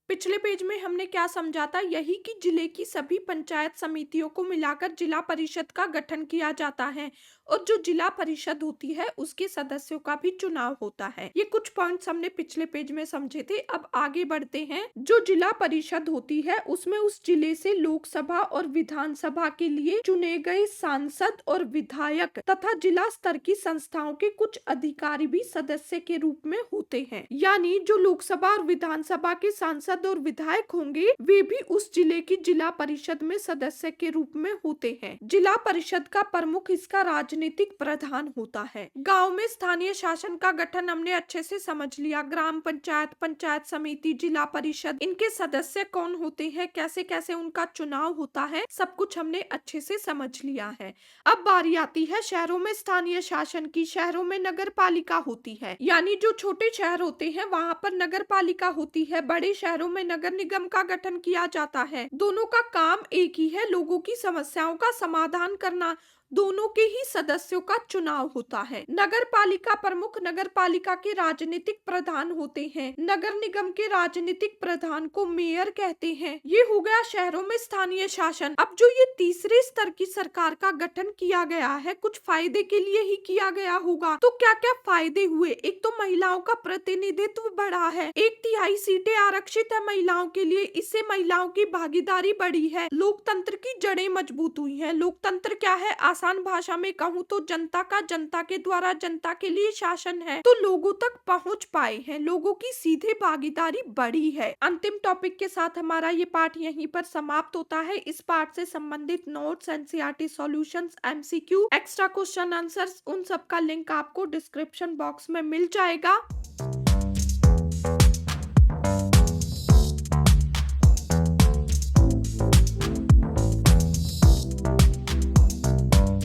पिछले पेज में हमने क्या समझा था, यही कि जिले की सभी पंचायत समितियों को मिलाकर जिला परिषद का गठन किया जाता है और जो जिला परिषद होती है उसके सदस्यों का भी चुनाव होता है। ये कुछ पॉइंट्स हमने पिछले पेज में समझे थे। अब आगे बढ़ते हैं। जो जिला परिषद होती है उसमें उस जिले से लोकसभा और विधानसभा के लिए चुने गए सांसद और विधायक तथा जिला स्तर की संस्थाओं के कुछ अधिकारी भी सदस्य के रूप में होते हैं। यानी जो लोकसभा और विधानसभा के सांसद और विधायक होंगे वे भी उस जिले की जिला परिषद में सदस्य के रूप में होते हैं। जिला परिषद का प्रमुख इसका राजनीतिक प्रधान होता है। गांव में स्थानीय शासन का गठन हमने अच्छे से समझ लिया। ग्राम पंचायत, पंचायत समिति, जिला परिषद, इनके सदस्य कौन होते हैं, कैसे कैसे उनका चुनाव होता है, सब कुछ हमने अच्छे से समझ लिया है। अब बारी आती है शहरों में स्थानीय शासन की। शहरों में नगर पालिका होती है, यानी जो छोटे शहर होते हैं वहाँ पर नगर पालिका होती है। बड़े शहरों में नगर निगम का गठन किया जाता है। दोनों का काम एक ही है, लोगों की समस्याओं का समाधान करना। दोनों के ही सदस्यों का चुनाव होता है। नगर पालिका प्रमुख नगर पालिका के राजनीतिक प्रधान होते हैं। नगर निगम के राजनीतिक प्रधान को मेयर कहते हैं। ये हो गया शहरों में स्थानीय शासन। अब जो ये तीसरे स्तर की सरकार का गठन किया गया है कुछ फायदे के लिए ही किया गया होगा। तो क्या क्या फायदे हुए, एक तो महिलाओं का प्रतिनिधित्व बढ़ा है। 1/3 सीटें आरक्षित है महिलाओं के लिए, इससे महिलाओं की भागीदारी बढ़ी है। लोकतंत्र की जड़ें मजबूत हुई है। लोकतंत्र क्या है, आसान भाषा में कहूँ तो जनता का जनता के द्वारा जनता के लिए शासन है, तो लोगों तक पहुंच पाए हैं, लोगों की सीधे भागीदारी बढ़ी है। अंतिम टॉपिक के साथ हमारा ये पार्ट यहीं पर समाप्त होता है। इस पार्ट से संबंधित notes, NCERT solutions, MCQ, extra question answers, उन सब का लिंक आपको डिस्क्रिप्शन बॉक्स में मिल जाएगा।